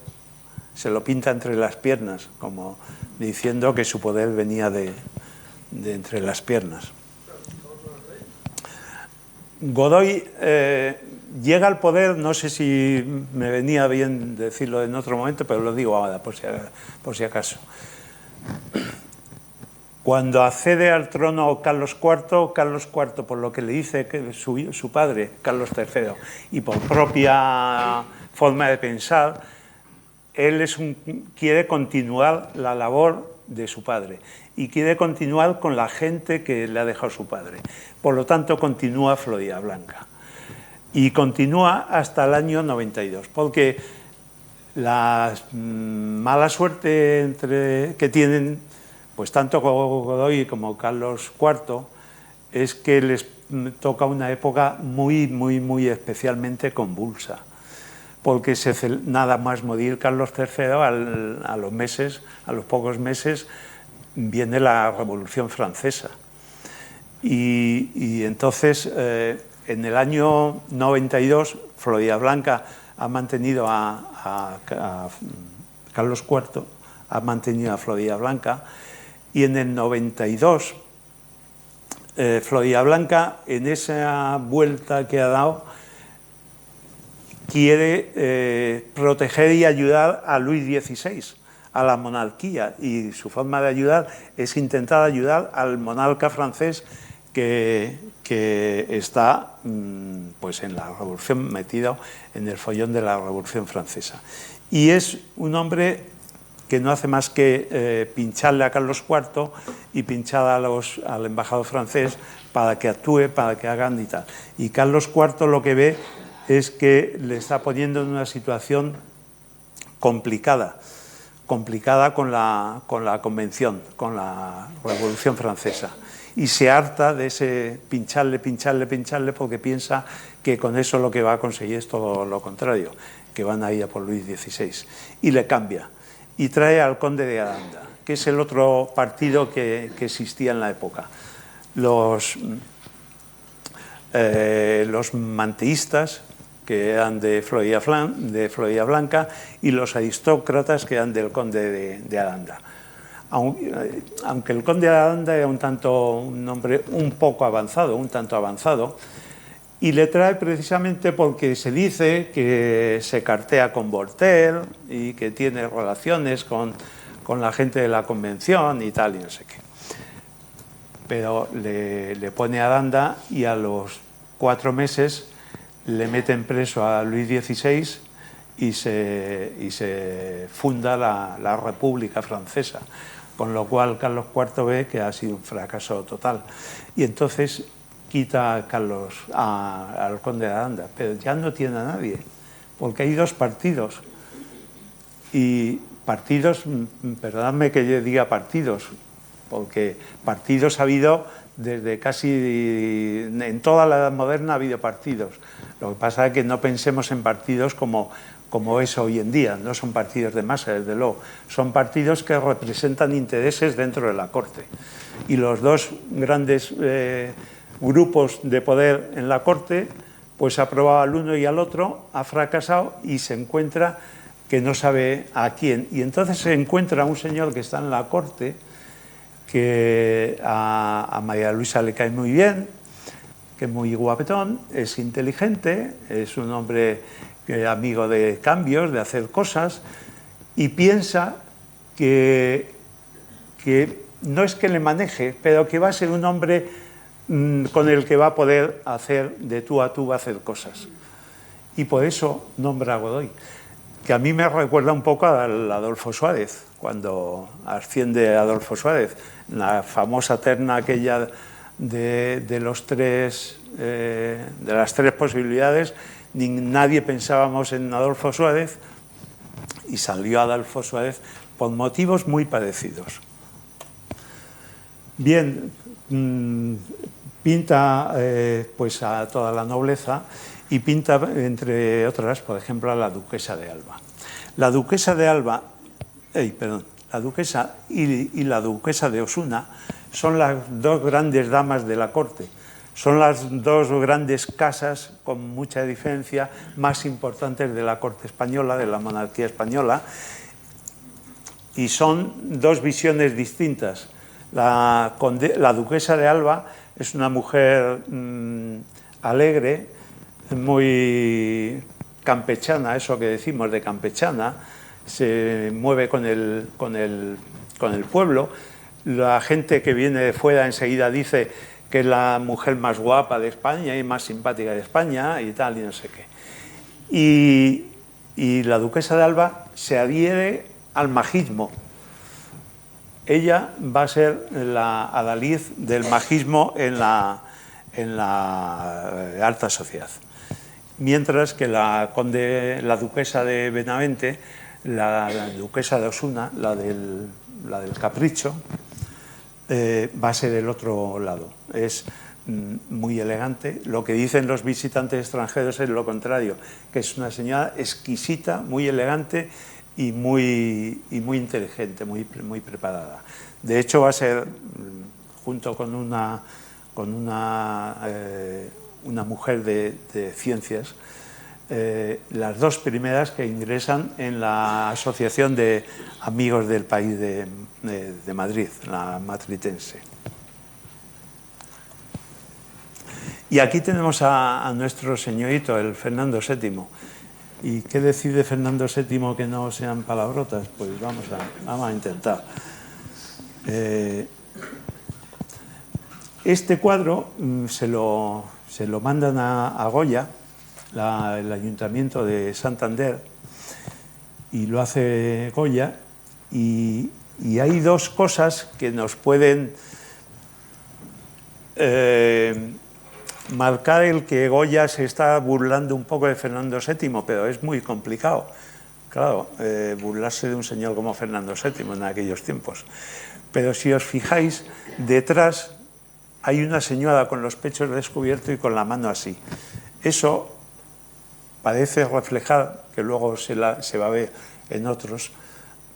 se lo pinta entre las piernas, como diciendo que su poder venía de entre las piernas. Godoy llega al poder, no sé si me venía bien decirlo en otro momento, pero lo digo ahora, por si acaso. Cuando accede al trono Carlos IV, por lo que le dice que su padre, Carlos III, y por propia forma de pensar, él quiere continuar la labor de su padre y quiere continuar con la gente que le ha dejado su padre. Por lo tanto, continúa Floridablanca. Y continúa hasta el año 92, porque La mala suerte que tienen, pues tanto Godoy como Carlos IV, es que les toca una época muy especialmente convulsa, porque nada más morir Carlos III, a los pocos meses, viene la Revolución Francesa. Y entonces, en el año 92, Floridablanca ha mantenido a Carlos IV, ha mantenido a Floridablanca, y en el 92, Floridablanca, en esa vuelta que ha dado, quiere proteger y ayudar a Luis XVI, a la monarquía, y su forma de ayudar es intentar ayudar al monarca francés que está pues en la revolución, metido en el follón de la Revolución Francesa. Y es un hombre que no hace más que pincharle a Carlos IV y pinchar al embajador francés para que actúe, para que hagan y tal. Y Carlos IV lo que ve es que le está poniendo en una situación complicada con la Convención, con la Revolución Francesa. Y se harta de ese pincharle, porque piensa que con eso lo que va a conseguir es todo lo contrario, que van a ir a por Luis XVI. Y le cambia. Y trae al conde de Aranda, que es el otro partido que existía en la época. Los manteístas, que eran de Floridablanca, y los aristócratas, que eran del conde de Aranda. Aunque el conde de Aranda era un hombre un tanto avanzado, y le trae precisamente porque se dice que se cartea con Voltaire y que tiene relaciones con la gente de la Convención y tal, y no sé qué. Pero le pone a Aranda, y a los 4 meses le meten preso a Luis XVI y se funda la República Francesa, con lo cual Carlos IV ve que ha sido un fracaso total. Y entonces quita al conde de Aranda, pero ya no tiene a nadie, porque hay 2 partidos. Y partidos, perdonadme que yo diga partidos, porque partidos ha habido desde casi en toda la Edad Moderna, ha habido partidos. Lo que pasa es que no pensemos en partidos como es hoy en día. No son partidos de masa, desde luego. Son partidos que representan intereses dentro de la corte. Y los 2 grandes grupos de poder en la corte, pues ha probado al uno y al otro, ha fracasado y se encuentra que no sabe a quién. Y entonces se encuentra un señor que está en la corte, que a María Luisa le cae muy bien, que es muy guapetón, es inteligente, es un hombre amigo de cambios, de hacer cosas, y piensa que no es que le maneje, pero que va a ser un hombre con el que va a poder hacer de tú a tú, va a hacer cosas. Y por eso nombra a Godoy, que a mí me recuerda un poco al Adolfo Suárez, cuando asciende Adolfo Suárez, la famosa terna aquella de las 3 posibilidades. Nadie pensábamos en Adolfo Suárez, y salió Adolfo Suárez por motivos muy parecidos. Bien, pinta pues a toda la nobleza, y pinta, entre otras, por ejemplo, a la duquesa de Alba. La duquesa de Alba, la duquesa y la duquesa de Osuna son las 2 grandes damas de la corte. Son las 2 grandes casas, con mucha diferencia, más importantes de la corte española, de la monarquía española, y son 2 visiones distintas. La duquesa de Alba es una mujer alegre, muy campechana, eso que decimos de campechana, se mueve con el pueblo. La gente que viene de fuera enseguida dice que es la mujer más guapa de España y más simpática de España y tal, y no sé qué. Y la duquesa de Alba se adhiere al majismo. Ella va a ser la adalid del majismo en la alta sociedad. mientras que la duquesa de Benavente, la duquesa de Osuna, la del Capricho, va a ser del otro lado. Es muy elegante. Lo que dicen los visitantes extranjeros es lo contrario, que es una señora exquisita, muy elegante y muy inteligente, muy preparada. De hecho, va a ser, junto con una mujer de ciencias, las dos primeras que ingresan en la Asociación de Amigos del País de Madrid, la matritense. Y aquí tenemos a nuestro señorito, el Fernando VII. ¿Y qué decide Fernando VII que no sean palabrotas? Pues vamos a intentar. Este cuadro se lo mandan a Goya, el Ayuntamiento de Santander, y lo hace Goya, y hay dos cosas que nos pueden marcar el que Goya se está burlando un poco de Fernando VII, pero es muy complicado, claro, burlarse de un señor como Fernando VII en aquellos tiempos. Pero si os fijáis, detrás hay una señora con los pechos descubiertos y con la mano así. Eso parece reflejar, que luego se va a ver en otros,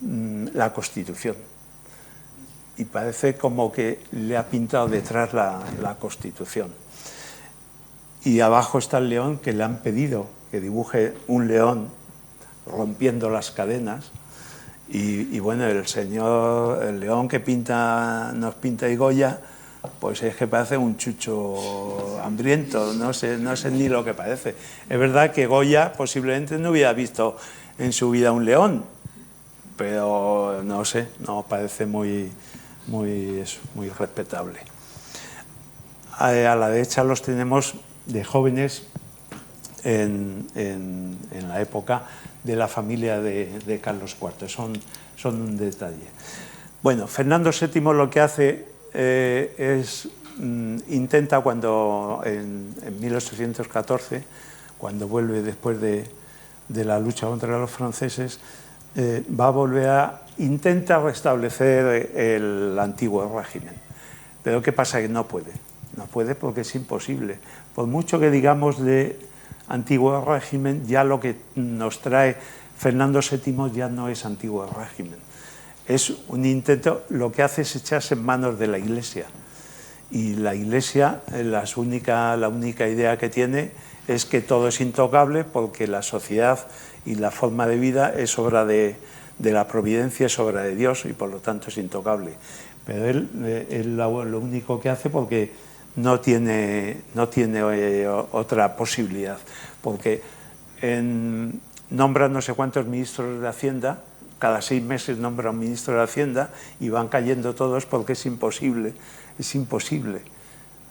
la Constitución. Y parece como que le ha pintado detrás la Constitución. Y abajo está el león, que le han pedido que dibuje un león rompiendo las cadenas. Y bueno, el león que nos pinta Goya, pues es que parece un chucho hambriento, no sé ni lo que parece. Es verdad que Goya posiblemente no hubiera visto en su vida un león, pero no sé, no parece muy respetable. A la derecha los tenemos de jóvenes en la época de la familia de Carlos IV, son un detalle. Bueno, Fernando VII lo que hace intenta cuando en 1814, cuando vuelve después de la lucha contra los franceses, va a volver intenta restablecer el antiguo régimen. Pero ¿qué pasa? Que no puede porque es imposible. Por mucho que digamos de antiguo régimen, ya lo que nos trae Fernando VII ya no es antiguo régimen. Es un intento, lo que hace es echarse en manos de la Iglesia. Y la Iglesia, la única idea que tiene es que todo es intocable porque la sociedad y la forma de vida es obra de la providencia, es obra de Dios y por lo tanto es intocable. Pero él lo único que hace, porque no tiene otra posibilidad, porque nombran no sé cuántos ministros de Hacienda, cada 6 meses nombra un ministro de Hacienda y van cayendo todos porque es imposible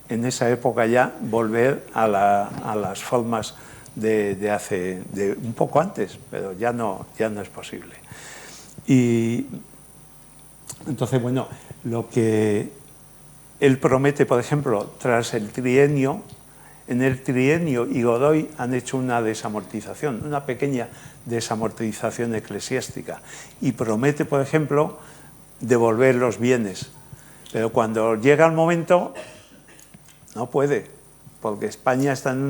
en esa época ya volver a las formas de un poco antes, pero ya no es posible. Y entonces, bueno, lo que él promete, por ejemplo, tras el trienio, en el trienio y Godoy han hecho una desamortización, una pequeña desamortización eclesiástica, y promete, por ejemplo, devolver los bienes. Pero cuando llega el momento, no puede, porque España está en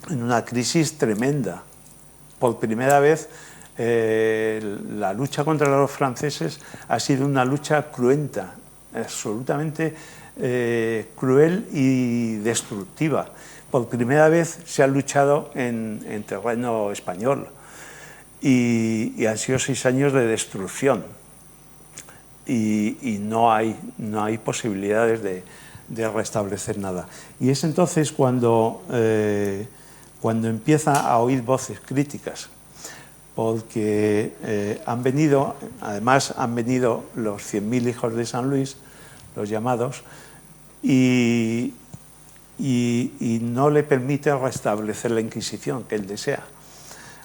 una crisis tremenda. Por primera vez, la lucha contra los franceses ha sido una lucha cruenta, absolutamente cruel y destructiva. Por primera vez se ha luchado en terreno español y han sido 6 años de destrucción y no hay posibilidades de restablecer nada. Y es entonces cuando empieza a oír voces críticas, porque han venido los 100.000 hijos de San Luis, los llamados, y no le permite restablecer la Inquisición que él desea.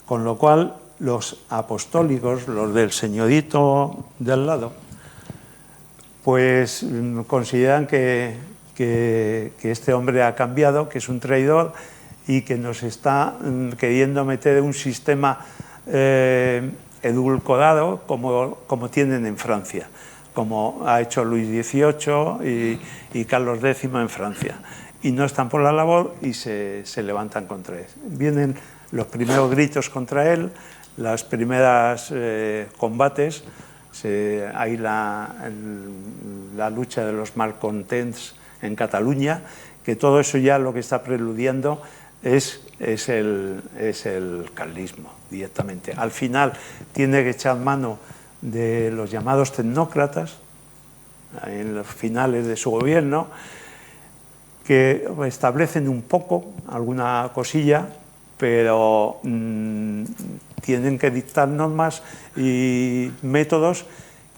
Con lo cual, los apostólicos, los del señorito de al lado, pues consideran que este hombre ha cambiado, que es un traidor y que nos está queriendo meter un sistema edulcorado como tienen en Francia, como ha hecho Luis XVIII y Carlos X en Francia. Y no están por la labor y se levantan contra él. Vienen los primeros gritos contra él, las primeras combates, hay la lucha de los malcontents en Cataluña, que todo eso ya lo que está preludiando es el carlismo directamente. Al final tiene que echar mano de los llamados tecnócratas en los finales de su gobierno, que establecen un poco alguna cosilla, pero tienen que dictar normas y métodos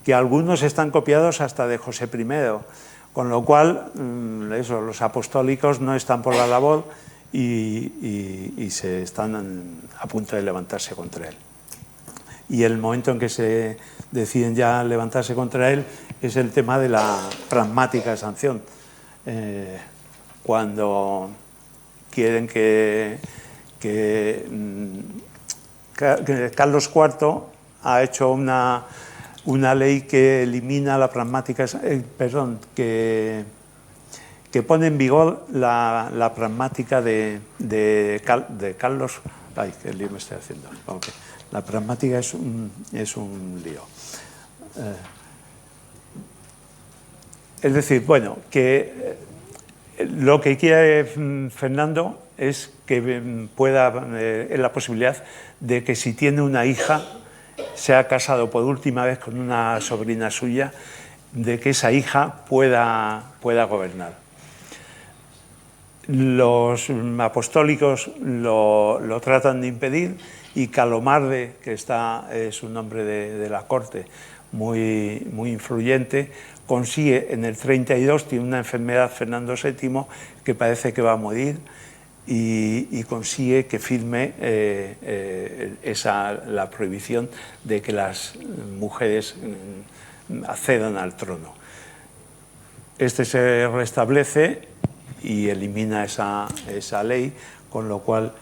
que algunos están copiados hasta de José I, con lo cual los apostólicos no están por la labor y se están a punto de levantarse contra él. Y el momento en que se deciden ya levantarse contra él es el tema de la pragmática sanción, cuando quieren que Carlos IV ha hecho una ley que elimina la pragmática, que pone en vigor la pragmática de Carlos. Ay, qué lío me estoy haciendo. Okay. La pragmática es un lío. Es decir, bueno, que lo que quiere Fernando es que pueda, la posibilidad de que si tiene una hija, se ha casado por última vez con una sobrina suya, de que esa hija pueda gobernar. Los apostólicos lo tratan de impedir y Calomarde, que es un hombre de la corte muy influyente, consigue en el 32, tiene una enfermedad Fernando VII que parece que va a morir y consigue que firme la prohibición de que las mujeres accedan al trono. Este se restablece y elimina esa ley, con lo cual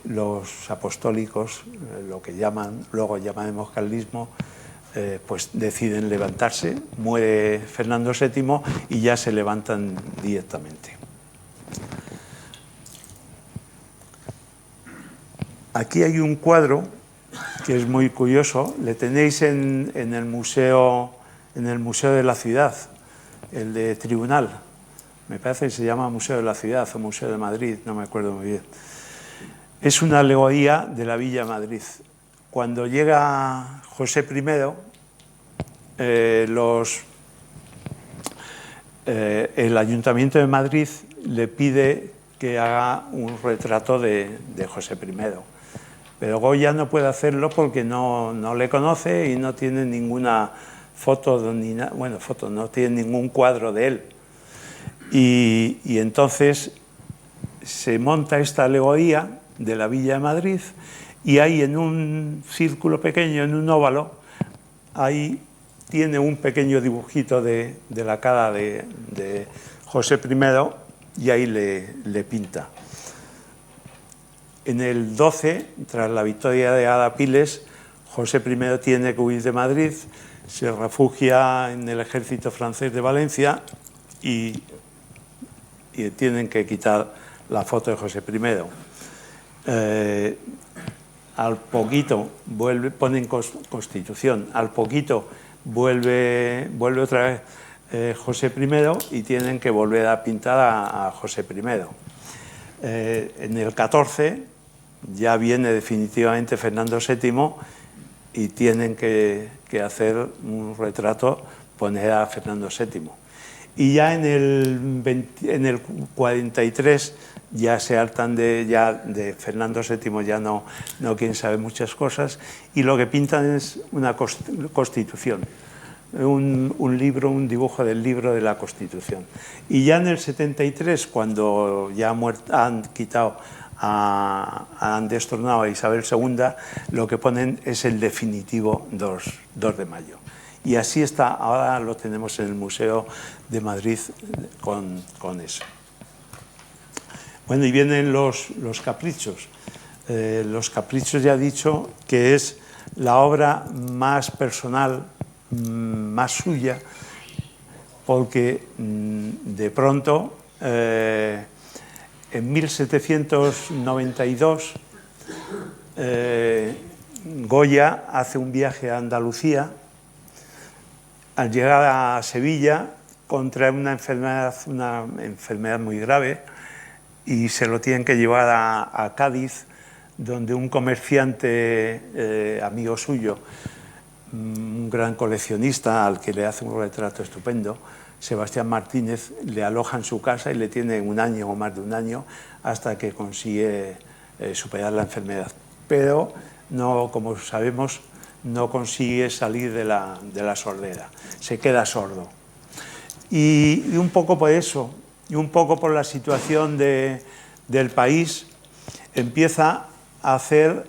los apostólicos, lo que luego llamaremos carlismo, pues deciden levantarse. Muere Fernando VII y ya se levantan directamente. Aquí hay un cuadro que es muy curioso, le tenéis en el museo de la ciudad, el de Tribunal. Me parece que se llama Museo de la Ciudad o Museo de Madrid, no me acuerdo muy bien. Es una alegoría de la Villa de Madrid. Cuando llega José I, el Ayuntamiento de Madrid le pide que haga un retrato de José I. Pero Goya no puede hacerlo porque no le conoce y no tiene ninguna foto, no tiene ningún cuadro de él. Y entonces se monta esta alegoría de la Villa de Madrid y ahí en un círculo pequeño, en un óvalo, ahí tiene un pequeño dibujito de la cara de José I y ahí le pinta. En el 12, tras la victoria de Adapiles, José I tiene que huir de Madrid, se refugia en el ejército francés de Valencia y tienen que quitar la foto de José I. Al poquito ponen Constitución, al poquito vuelve otra vez José I y tienen que volver a pintar a José I. En el 14 ya viene definitivamente Fernando VII y tienen que hacer un retrato, poner a Fernando VII. Y ya en el 43 ya se hartan de Fernando VII, ya no quieren saber muchas cosas, y lo que pintan es una constitución, un libro, un dibujo del libro de la Constitución. Y ya en el 73, cuando ya han quitado, han destronado a Isabel II, lo que ponen es el definitivo 2 de mayo. Y así está, ahora lo tenemos en el Museo de Madrid con eso. Bueno, y vienen los caprichos. Los caprichos ya he dicho que es la obra más personal, más suya, porque de pronto, en 1792, Goya hace un viaje a Andalucía. Al llegar a Sevilla contrae una enfermedad muy grave y se lo tienen que llevar a Cádiz, donde un comerciante amigo suyo, un gran coleccionista al que le hace un retrato estupendo, Sebastián Martínez, le aloja en su casa y le tiene un año o más de un año hasta que consigue superar la enfermedad. Pero, no, como sabemos, no consigue salir de la sordera, se queda sordo. Y un poco por eso, y un poco por la situación del país, empieza a hacer,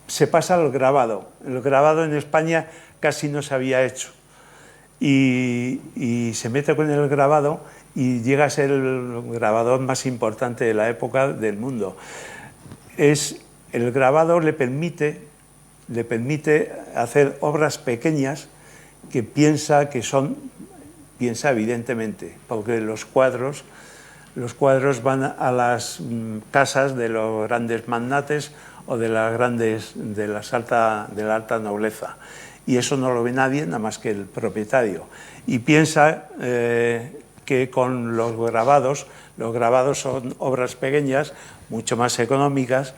se pasa al grabado. El grabado en España casi no se había hecho. Y se mete con el grabado y llega a ser el grabador más importante de la época del mundo. El grabado le permite hacer obras pequeñas que piensa evidentemente, porque los cuadros van a las casas de los grandes magnates o de la alta nobleza, y eso no lo ve nadie nada más que el propietario, y piensa que con los grabados son obras pequeñas, mucho más económicas,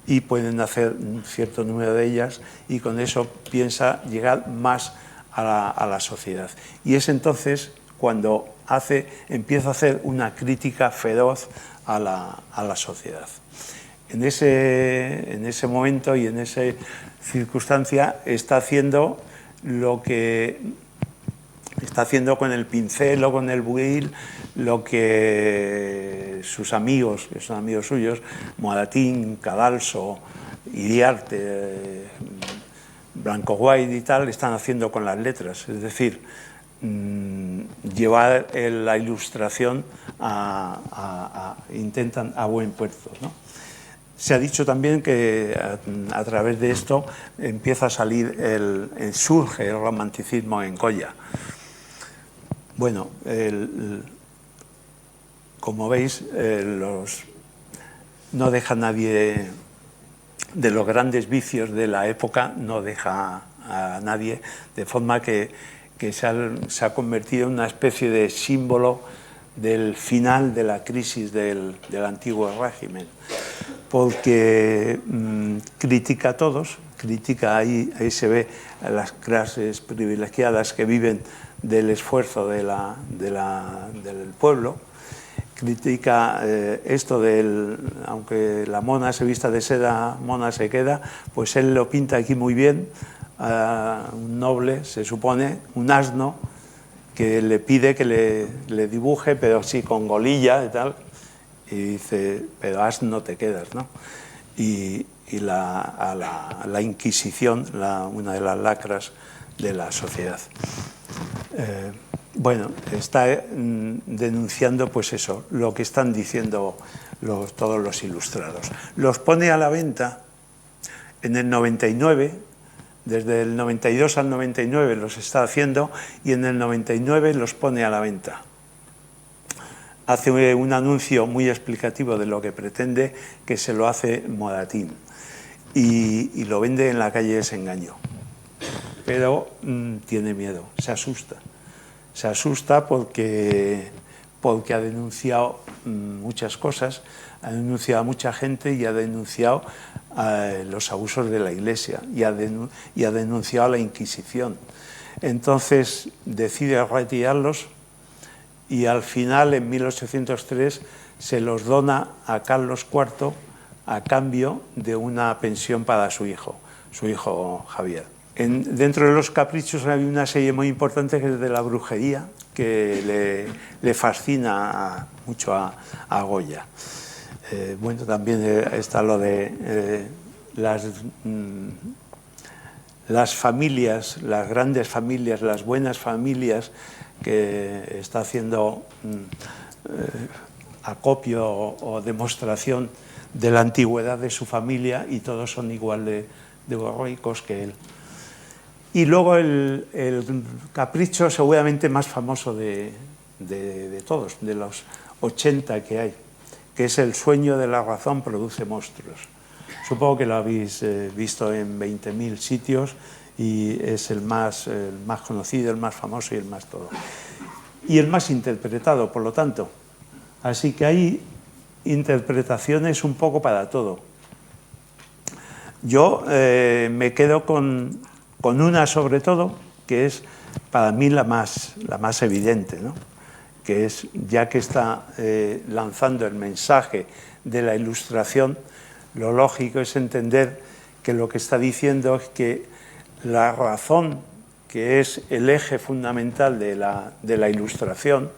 y pueden hacer un cierto número de ellas, y con eso piensa llegar más a la sociedad. Y es entonces cuando empieza a hacer una crítica feroz a la sociedad. En ese momento y en esa circunstancia está haciendo lo que está haciendo con el pincel o con el buil, lo que sus amigos, que son amigos suyos, Moratín, Cadalso, Iriarte, Blanco White y tal, están haciendo con las letras, es decir, llevar la ilustración intentan a buen puerto, ¿no? Se ha dicho también que a través de esto empieza a salir surge el romanticismo en Goya. Bueno, como veis, no deja nadie de los grandes vicios de la época, no deja a nadie, de forma que se ha convertido en una especie de símbolo del final de la crisis del antiguo régimen, porque critica a todos, ahí se ve a las clases privilegiadas que viven del esfuerzo del pueblo, critica esto aunque la mona se vista de seda, mona se queda, pues él lo pinta aquí muy bien, un noble, se supone, un asno, que le pide que le dibuje, pero sí con golilla y tal, y dice, pero asno te quedas, ¿no? Y la Inquisición, una de las lacras de la sociedad. Bueno, está denunciando pues eso, lo que están diciendo todos los ilustrados. Los pone a la venta en el 99, desde el 92 al 99 los está haciendo, y en el 99 los pone a la venta. Hace un anuncio muy explicativo de lo que pretende, que se lo hace Moratín, y lo vende en la calle Desengaño. Pero tiene miedo, se asusta porque ha denunciado muchas cosas, ha denunciado a mucha gente y ha denunciado los abusos de la Iglesia y ha denunciado a la Inquisición. Entonces decide retirarlos y al final, en 1803, se los dona a Carlos IV a cambio de una pensión para su hijo Javier. Dentro de los caprichos hay una serie muy importante que es de la brujería, que le fascina mucho a Goya. Bueno, también está lo de las familias, las grandes familias, las buenas familias que está haciendo acopio o demostración de la antigüedad de su familia, y todos son igual de borroicos que él. Y luego el capricho seguramente más famoso de todos, de los 80 que hay, que es El sueño de la razón produce monstruos. Supongo que lo habéis visto en 20.000 sitios y es el más conocido, el más famoso y el más todo. Y el más interpretado, por lo tanto. Así que hay interpretaciones un poco para todo. Yo me quedo con una sobre todo, que es para mí la más evidente, ¿no? Que es, ya que está lanzando el mensaje de la Ilustración, lo lógico es entender que lo que está diciendo es que la razón, que es el eje fundamental de la Ilustración,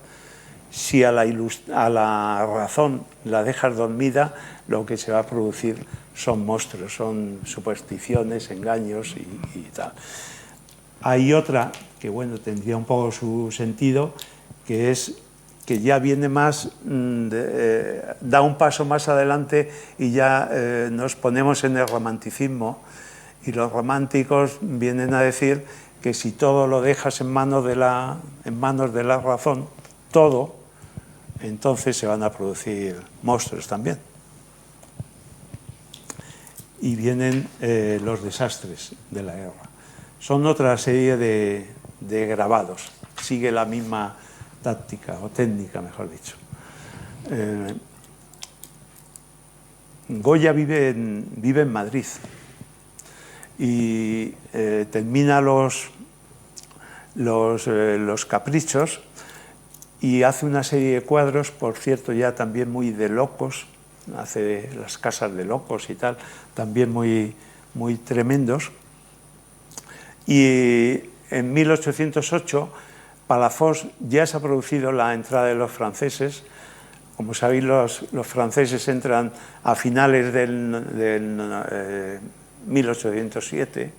si a la razón la dejas dormida, lo que se va a producir son monstruos, son supersticiones, engaños y tal. Hay otra que, bueno, tendría un poco su sentido, que es que ya viene más, da un paso más adelante y ya nos ponemos en el romanticismo, y los románticos vienen a decir que si todo lo dejas en manos de la razón, todo, entonces se van a producir monstruos también. Y vienen los desastres de la guerra. Son otra serie de grabados. Sigue la misma táctica, o técnica, mejor dicho. Goya vive en Madrid y termina los caprichos y hace una serie de cuadros, por cierto, ya también muy de locos, hace las casas de locos y tal, también muy tremendos. Y en 1808, Palafox, ya se ha producido la entrada de los franceses. Como sabéis, los franceses entran a finales del 1807.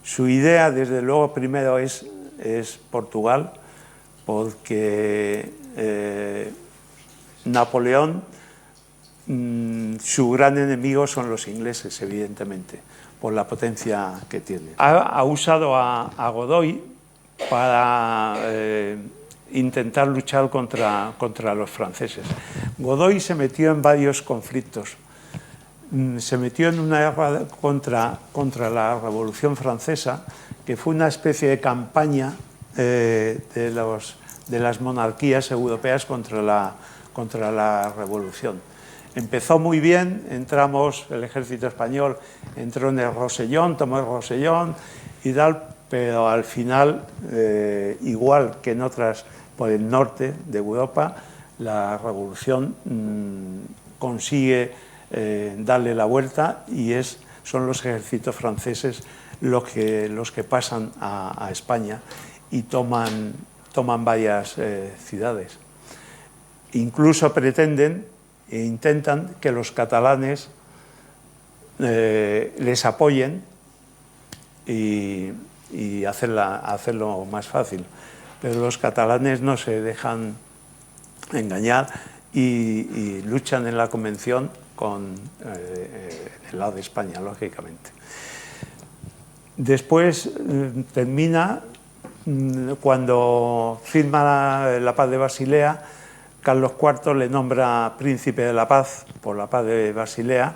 Su idea, desde luego, primero es Portugal, porque Napoleón, su gran enemigo son los ingleses, evidentemente, por la potencia que tiene. Ha usado a Godoy para intentar luchar contra los franceses. Godoy se metió en varios conflictos. Se metió en una guerra contra la Revolución Francesa, que fue una especie de campaña de las monarquías europeas contra la Revolución. Empezó muy bien, el ejército español entró en el Rosellón, tomó el Rosellón y tal, pero al final, igual que en otras por el norte de Europa, la Revolución consigue darle la vuelta y son los ejércitos franceses los que pasan a España y toman varias ciudades. Incluso pretenden e intentan que los catalanes les apoyen y hacerlo más fácil. Pero los catalanes no se dejan engañar y luchan en la Convención con el lado de España, lógicamente. Después termina cuando firma la paz de Basilea. Carlos IV le nombra príncipe de la paz por la paz de Basilea,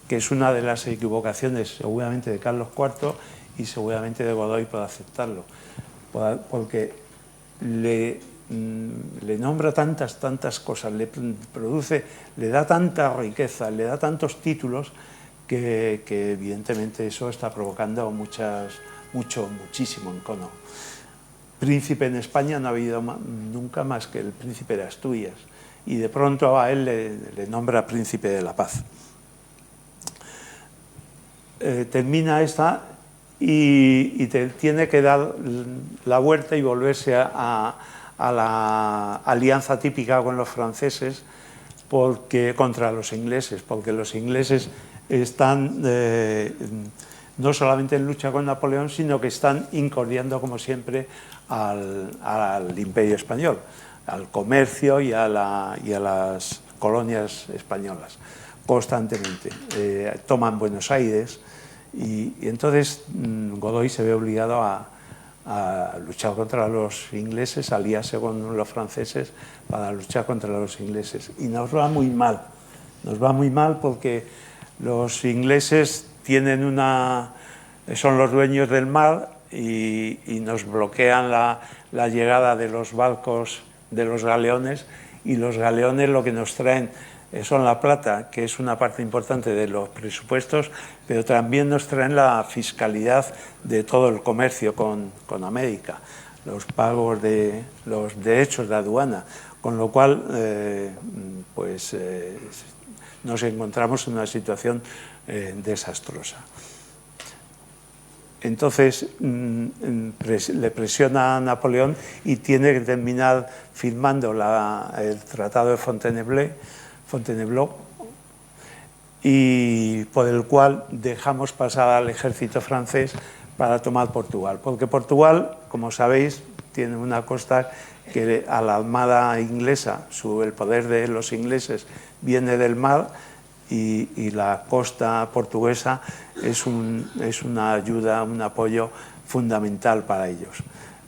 que es una de las equivocaciones seguramente de Carlos IV y seguramente de Godoy por aceptarlo, porque le nombra tantas cosas, le da tanta riqueza, le da tantos títulos que evidentemente eso está provocando muchísimo encono. Príncipe en España no ha habido nunca más que el príncipe de Asturias, y de pronto a él le nombra príncipe de la paz. Termina esta y tiene que dar la vuelta y volverse a la alianza típica con los franceses contra los ingleses, porque los ingleses están no solamente en lucha con Napoleón, sino que están incordiando, como siempre, al Imperio Español, al comercio y a las colonias españolas constantemente. Toman Buenos Aires y entonces Godoy se ve obligado a luchar contra los ingleses, aliarse con los franceses para luchar contra los ingleses. Y nos va muy mal porque los ingleses son los dueños del mar y nos bloquean la llegada de los barcos, de los galeones, y los galeones lo que nos traen son la plata, que es una parte importante de los presupuestos, pero también nos traen la fiscalidad de todo el comercio con América, los pagos de los derechos de aduana, con lo cual nos encontramos en una situación desastrosa. Entonces le presiona a Napoleón y tiene que terminar firmando el Tratado de Fontainebleau, y por el cual dejamos pasar al ejército francés para tomar Portugal, porque Portugal, como sabéis, tiene una costa que a la armada inglesa, el poder de los ingleses viene del mar, y la costa portuguesa es una ayuda, un apoyo fundamental para ellos.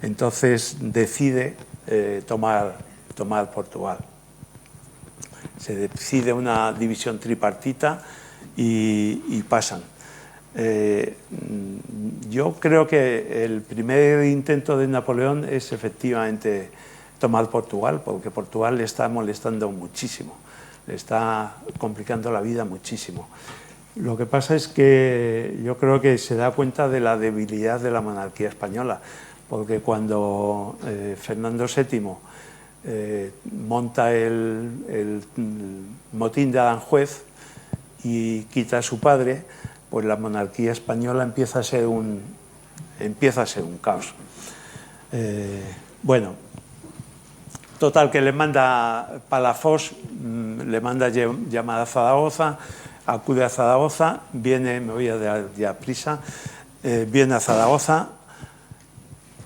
Entonces decide tomar Portugal. Se decide una división tripartita y pasan. Yo creo que el primer intento de Napoleón es efectivamente tomar Portugal, porque Portugal le está molestando muchísimo, le está complicando la vida muchísimo. Lo que pasa es que yo creo que se da cuenta de la debilidad de la monarquía española, porque cuando Fernando VII monta el motín de Aranjuez y quita a su padre, pues la monarquía española empieza a ser un caos. Bueno, total, que le manda Palafox, le manda llamar a Zaragoza, acude a Zaragoza, viene, me voy a prisa, viene a Zaragoza,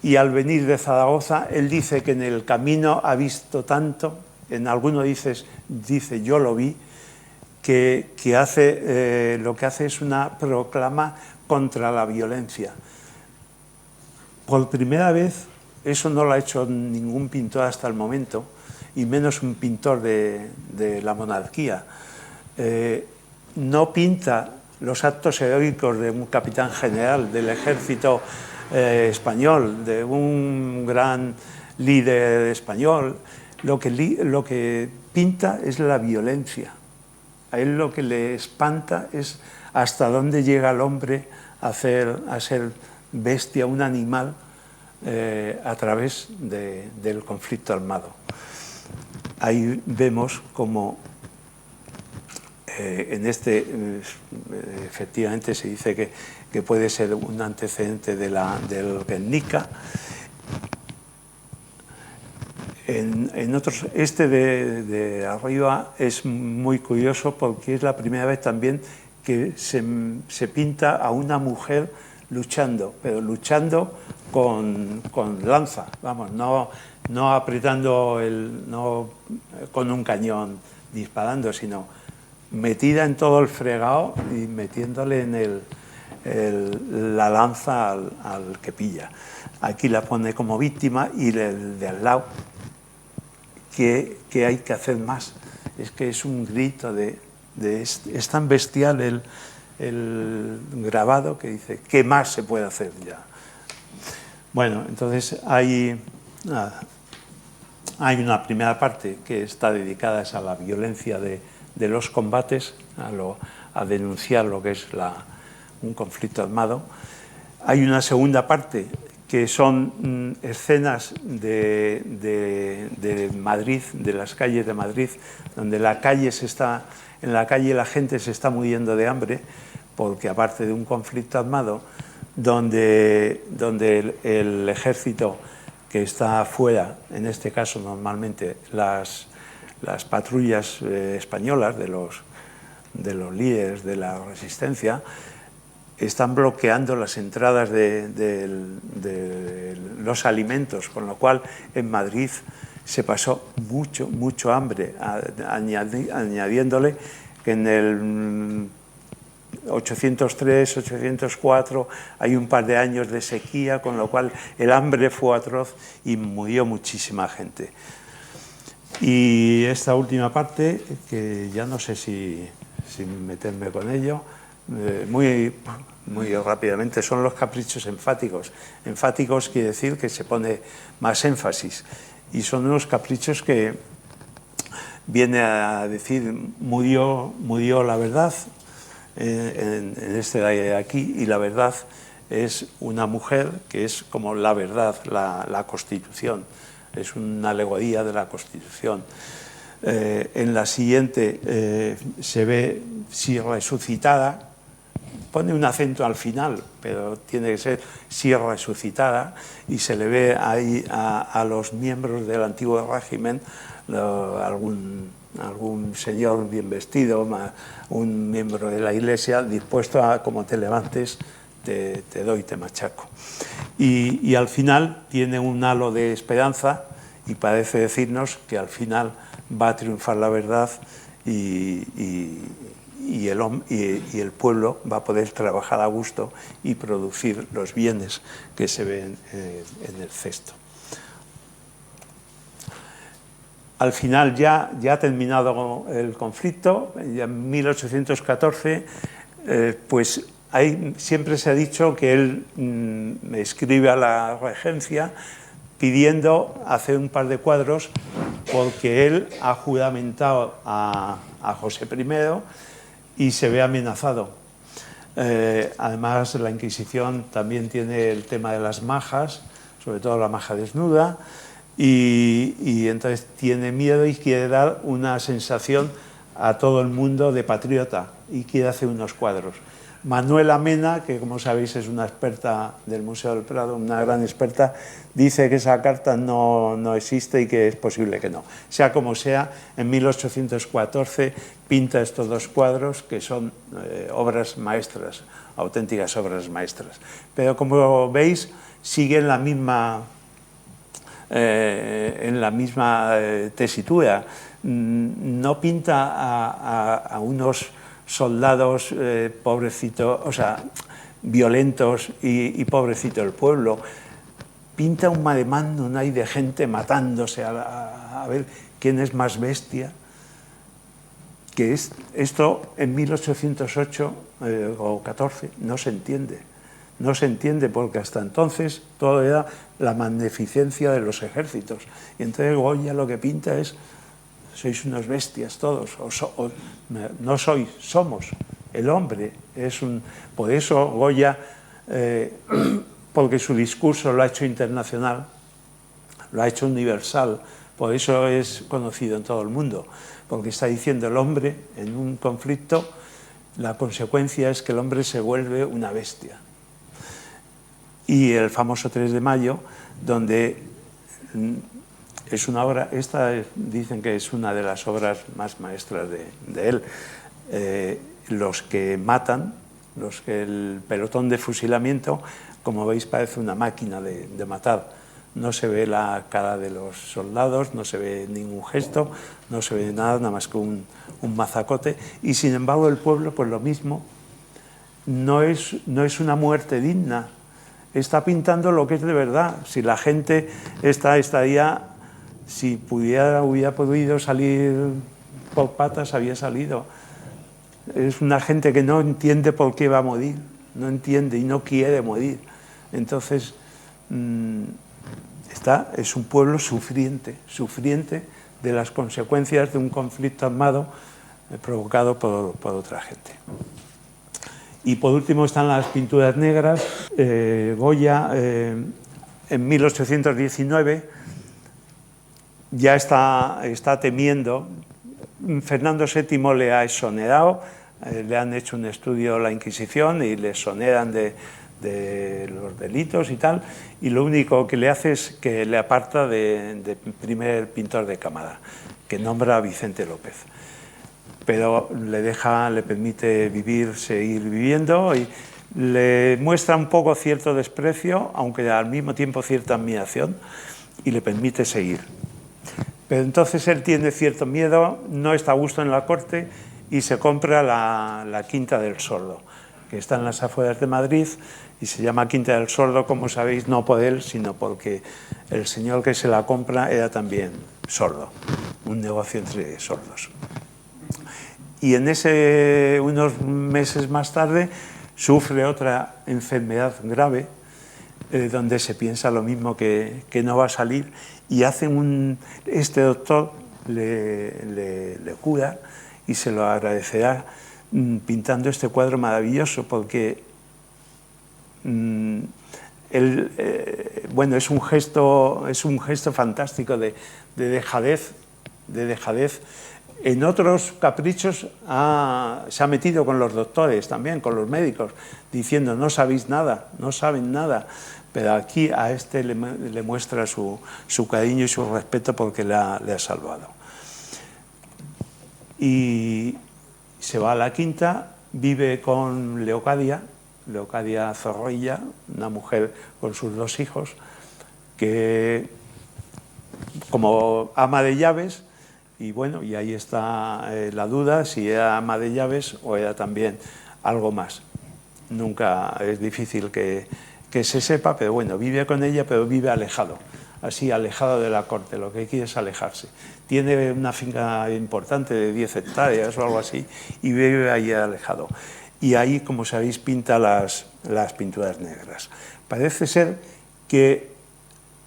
y al venir de Zaragoza, él dice que en el camino ha visto tanto, en alguno dice yo lo vi, que lo que hace es una proclama contra la violencia. Por primera vez, eso no lo ha hecho ningún pintor hasta el momento, y menos un pintor de la monarquía. No pinta los actos heroicos de un capitán general del ejército español, de un gran líder español. Lo que pinta es la violencia. A él lo que le espanta es hasta dónde llega el hombre a ser bestia, un animal, a través del conflicto armado. Ahí vemos como efectivamente se dice que puede ser un antecedente del Guernica. En otros, de arriba es muy curioso porque es la primera vez también que se pinta a una mujer luchando, pero luchando con lanza, vamos, no apretando no con un cañón disparando, sino metida en todo el fregado y metiéndole en la lanza al que pilla. Aquí la pone como víctima, y el de al lado, que hay que hacer más. Es que es un grito es tan bestial el grabado que dice, ¿qué más se puede hacer ya? Bueno, entonces hay una primera parte que está dedicada a la violencia de los combates, a denunciar lo que es un conflicto armado. Hay una segunda parte que son escenas de Madrid, de las calles de Madrid, donde en la calle la gente se está muriendo de hambre, porque aparte de un conflicto armado, donde el ejército que está afuera, en este caso normalmente las patrullas españolas de los líderes de la resistencia, están bloqueando las entradas de los alimentos, con lo cual en Madrid se pasó mucho hambre, añadiéndole que en el 803, 804 hay un par de años de sequía, con lo cual el hambre fue atroz y murió muchísima gente. Y esta última parte, que ya no sé si meterme con ello, muy rápidamente, son los caprichos enfáticos. Enfáticos quiere decir que se pone más énfasis, y son unos caprichos que viene a decir murió la verdad en este de aquí, y la verdad es una mujer que es como la verdad, la Constitución, es una alegoría de la Constitución. En la siguiente se ve si resucitada, pone un acento al final, pero tiene que ser si resucitada, y se le ve ahí a los miembros del antiguo régimen, algún señor bien vestido, un miembro de la Iglesia, dispuesto a, como te levantes, te doy, te machaco. Y al final tiene un halo de esperanza y parece decirnos que al final va a triunfar la verdad y el pueblo va a poder trabajar a gusto y producir los bienes que se ven en el cesto. Al final ya ha terminado el conflicto, ya en 1814, pues siempre se ha dicho que él escribe a la regencia pidiendo hacer un par de cuadros porque él ha juramentado a José I y se ve amenazado. Además, la Inquisición también tiene el tema de las majas, sobre todo la maja desnuda, y entonces tiene miedo y quiere dar una sensación a todo el mundo de patriota y quiere hacer unos cuadros. Manuela Mena, que como sabéis es una experta del Museo del Prado, una gran experta, dice que esa carta no existe y que es posible que no. Sea como sea, en 1814 pinta estos dos cuadros que son obras maestras, auténticas obras maestras. Pero como veis, sigue en la misma tesitura. No pinta a unos soldados pobrecitos, o sea, violentos y pobrecito el pueblo. Pinta un mare magnum ahí de gente matándose a ver quién es más bestia. Que esto en 1808 o 14 no se entiende. No se entiende porque hasta entonces todo era la magnificencia de los ejércitos. Y entonces Goya lo que pinta es: sois unos bestias todos, no sois, somos. El hombre es un... Por eso Goya, porque su discurso lo ha hecho internacional, lo ha hecho universal, por eso es conocido en todo el mundo, porque está diciendo el hombre en un conflicto, la consecuencia es que el hombre se vuelve una bestia. Y el famoso 3 de mayo, donde... es una obra, esta dicen que es una de las obras más maestras de él. Los que matan, el pelotón de fusilamiento, como veis parece una máquina de matar. No se ve la cara de los soldados, no se ve ningún gesto, no se ve nada más que un mazacote. Y sin embargo el pueblo, pues lo mismo, no es una muerte digna. Está pintando lo que es de verdad. Si la gente estaría... Si hubiera podido salir por patas, había salido. Es una gente que no entiende por qué va a morir, no entiende y no quiere morir. Entonces, es un pueblo sufriente de las consecuencias de un conflicto armado provocado por otra gente. Y por último están las pinturas negras. Goya, en 1819, ya está temiendo. Fernando VII le ha exonerado, le han hecho un estudio la Inquisición y le exoneran de los delitos y tal, y lo único que le hace es que le aparta de primer pintor de cámara, que nombra a Vicente López. Pero le permite seguir viviendo, y le muestra un poco cierto desprecio, aunque al mismo tiempo cierta admiración, y le permite seguir. Pero entonces él tiene cierto miedo, no está a gusto en la corte y se compra la Quinta del Sordo, que está en las afueras de Madrid y se llama Quinta del Sordo, como sabéis, no por él, sino porque el señor que se la compra era también sordo, un negocio entre sordos. Y en unos meses más tarde sufre otra enfermedad grave, donde se piensa lo mismo, que no va a salir, y este doctor le cura y se lo agradecerá pintando este cuadro maravilloso, porque bueno, es un gesto fantástico de dejadez. En otros caprichos se ha metido con los doctores también, con los médicos, diciendo no sabéis nada, no saben nada. Pero aquí a este le muestra su cariño y su respeto porque le ha salvado. Y se va a la Quinta, vive con Leocadia Zorrilla, una mujer con sus 2 hijos, que como ama de llaves, y bueno, y ahí está la duda si era ama de llaves o era también algo más. Nunca es difícil que se sepa, pero bueno, vive con ella, pero vive alejado, así alejado de la corte, lo que quiere es alejarse. Tiene una finca importante de 10 hectáreas o algo así y vive ahí alejado. Y ahí, como sabéis, pinta las pinturas negras. Parece ser que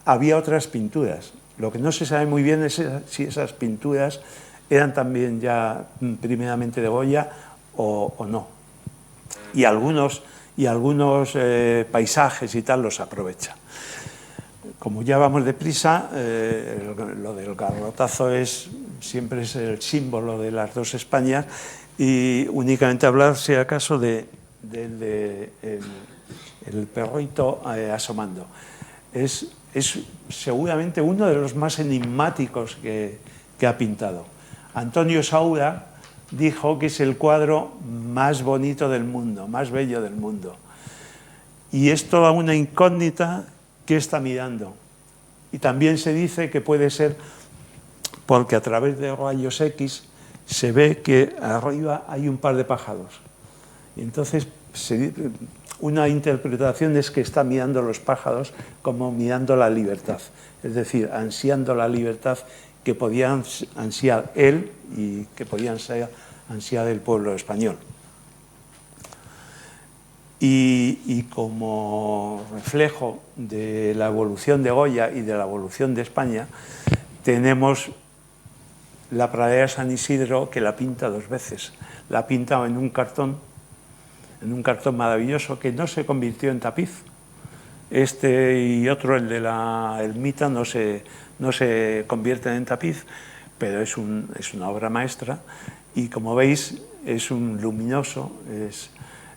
había otras pinturas. Lo que no se sabe muy bien es si esas pinturas eran también ya primeramente de Goya o no. Y algunos paisajes y tal los aprovecha. Como ya vamos deprisa, lo del garrotazo siempre es el símbolo de las 2 Españas, y únicamente hablar, si acaso, del perrito asomando. Es seguramente uno de los más enigmáticos que ha pintado. Antonio Saura dijo que es el cuadro más bonito del mundo, más bello del mundo. Y es toda una incógnita que está mirando. Y también se dice que puede ser porque a través de rayos X se ve que arriba hay un par de pájaros. Y entonces una interpretación es que está mirando los pájaros como mirando la libertad, es decir, ansiando la libertad que podían ansiar él y que podían ansiar el pueblo español. Y como reflejo de la evolución de Goya y de la evolución de España, tenemos la pradera de San Isidro, que la pinta 2 veces. La pinta en un cartón maravilloso que no se convirtió en tapiz. Este y otro, el de la ermita, no se convierten en tapiz, pero es una obra maestra, y como veis es un luminoso,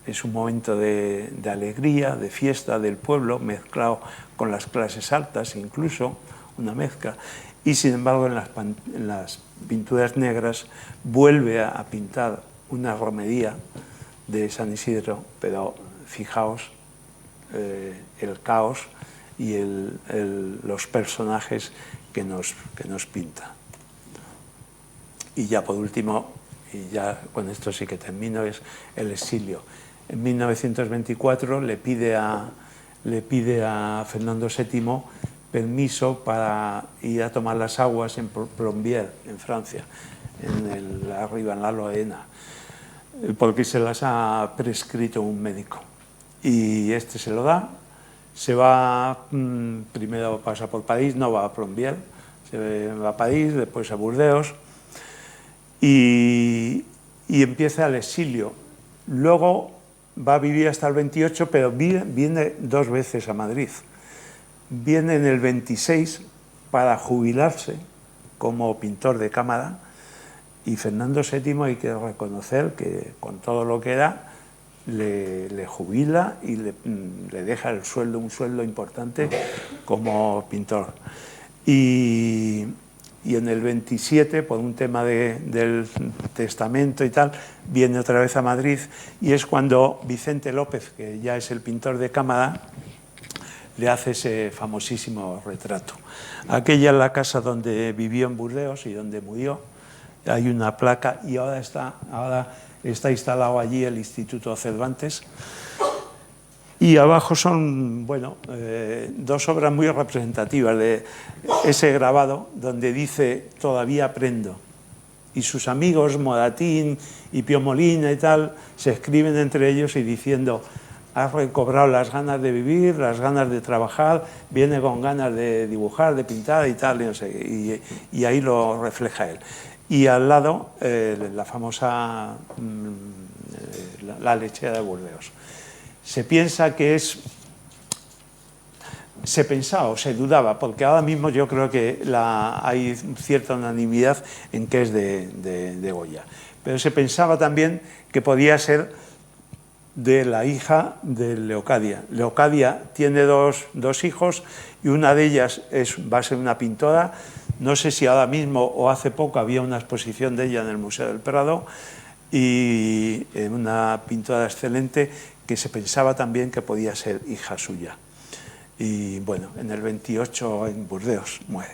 es un momento de alegría, de fiesta del pueblo, mezclado con las clases altas, incluso una mezcla. Y sin embargo en las pinturas negras vuelve a pintar una romería de San Isidro, pero fijaos el caos y los personajes que nos pinta. Y ya por último, y ya con esto sí que termino, es el exilio. En 1924 le pide a Fernando VII permiso para ir a tomar las aguas en Plombières, en Francia, arriba en la Lorena, porque se las ha prescrito un médico. Y este se lo da, se va, primero pasa por París, no va a Plombières, se va a París, después a Burdeos, y empieza el exilio. Luego va a vivir hasta el 28, pero viene 2 veces a Madrid. Viene en el 26 para jubilarse como pintor de cámara, y Fernando VII, hay que reconocer que con todo lo que era, le jubila y le deja un sueldo importante como pintor. Y en el 27, por un tema del testamento y tal, viene otra vez a Madrid, y es cuando Vicente López, que ya es el pintor de cámara, le hace ese famosísimo retrato. Aquella es la casa donde vivió en Burdeos y donde murió. Hay una placa y ahora está instalado allí el Instituto Cervantes. Y abajo son, bueno, dos obras muy representativas de ese grabado donde dice "todavía aprendo". Y sus amigos, Moratín y Pío Molina y tal, se escriben entre ellos y diciendo "has recobrado las ganas de vivir, las ganas de trabajar, viene con ganas de dibujar, de pintar y tal", y, no sé, y ahí lo refleja él. Y al lado, la famosa la lechera de Burdeos. Se piensa que es... Se pensaba o se dudaba, porque ahora mismo yo creo que hay cierta unanimidad en que es de Goya. Pero se pensaba también que podía ser de la hija de Leocadia. Leocadia tiene dos hijos y una de ellas va a ser una pintora. No sé si ahora mismo o hace poco había una exposición de ella en el Museo del Prado, y una pintora excelente que se pensaba también que podía ser hija suya. Y bueno, en el 28 en Burdeos muere.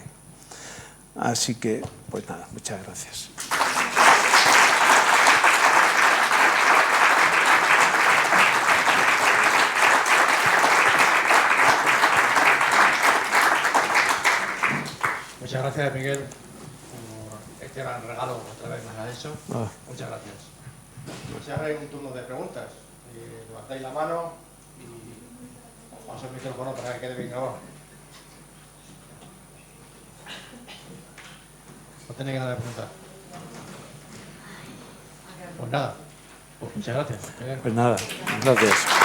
Así que, pues nada, muchas gracias. Muchas gracias, Miguel, por este gran regalo que otra vez nos has hecho. Muchas gracias. Pues ahora hay un turno de preguntas. Levantáis la mano y paso el micrófono para que quede bien grabado. No tenéis nada de preguntar. Pues nada, pues muchas gracias. Pues nada, gracias.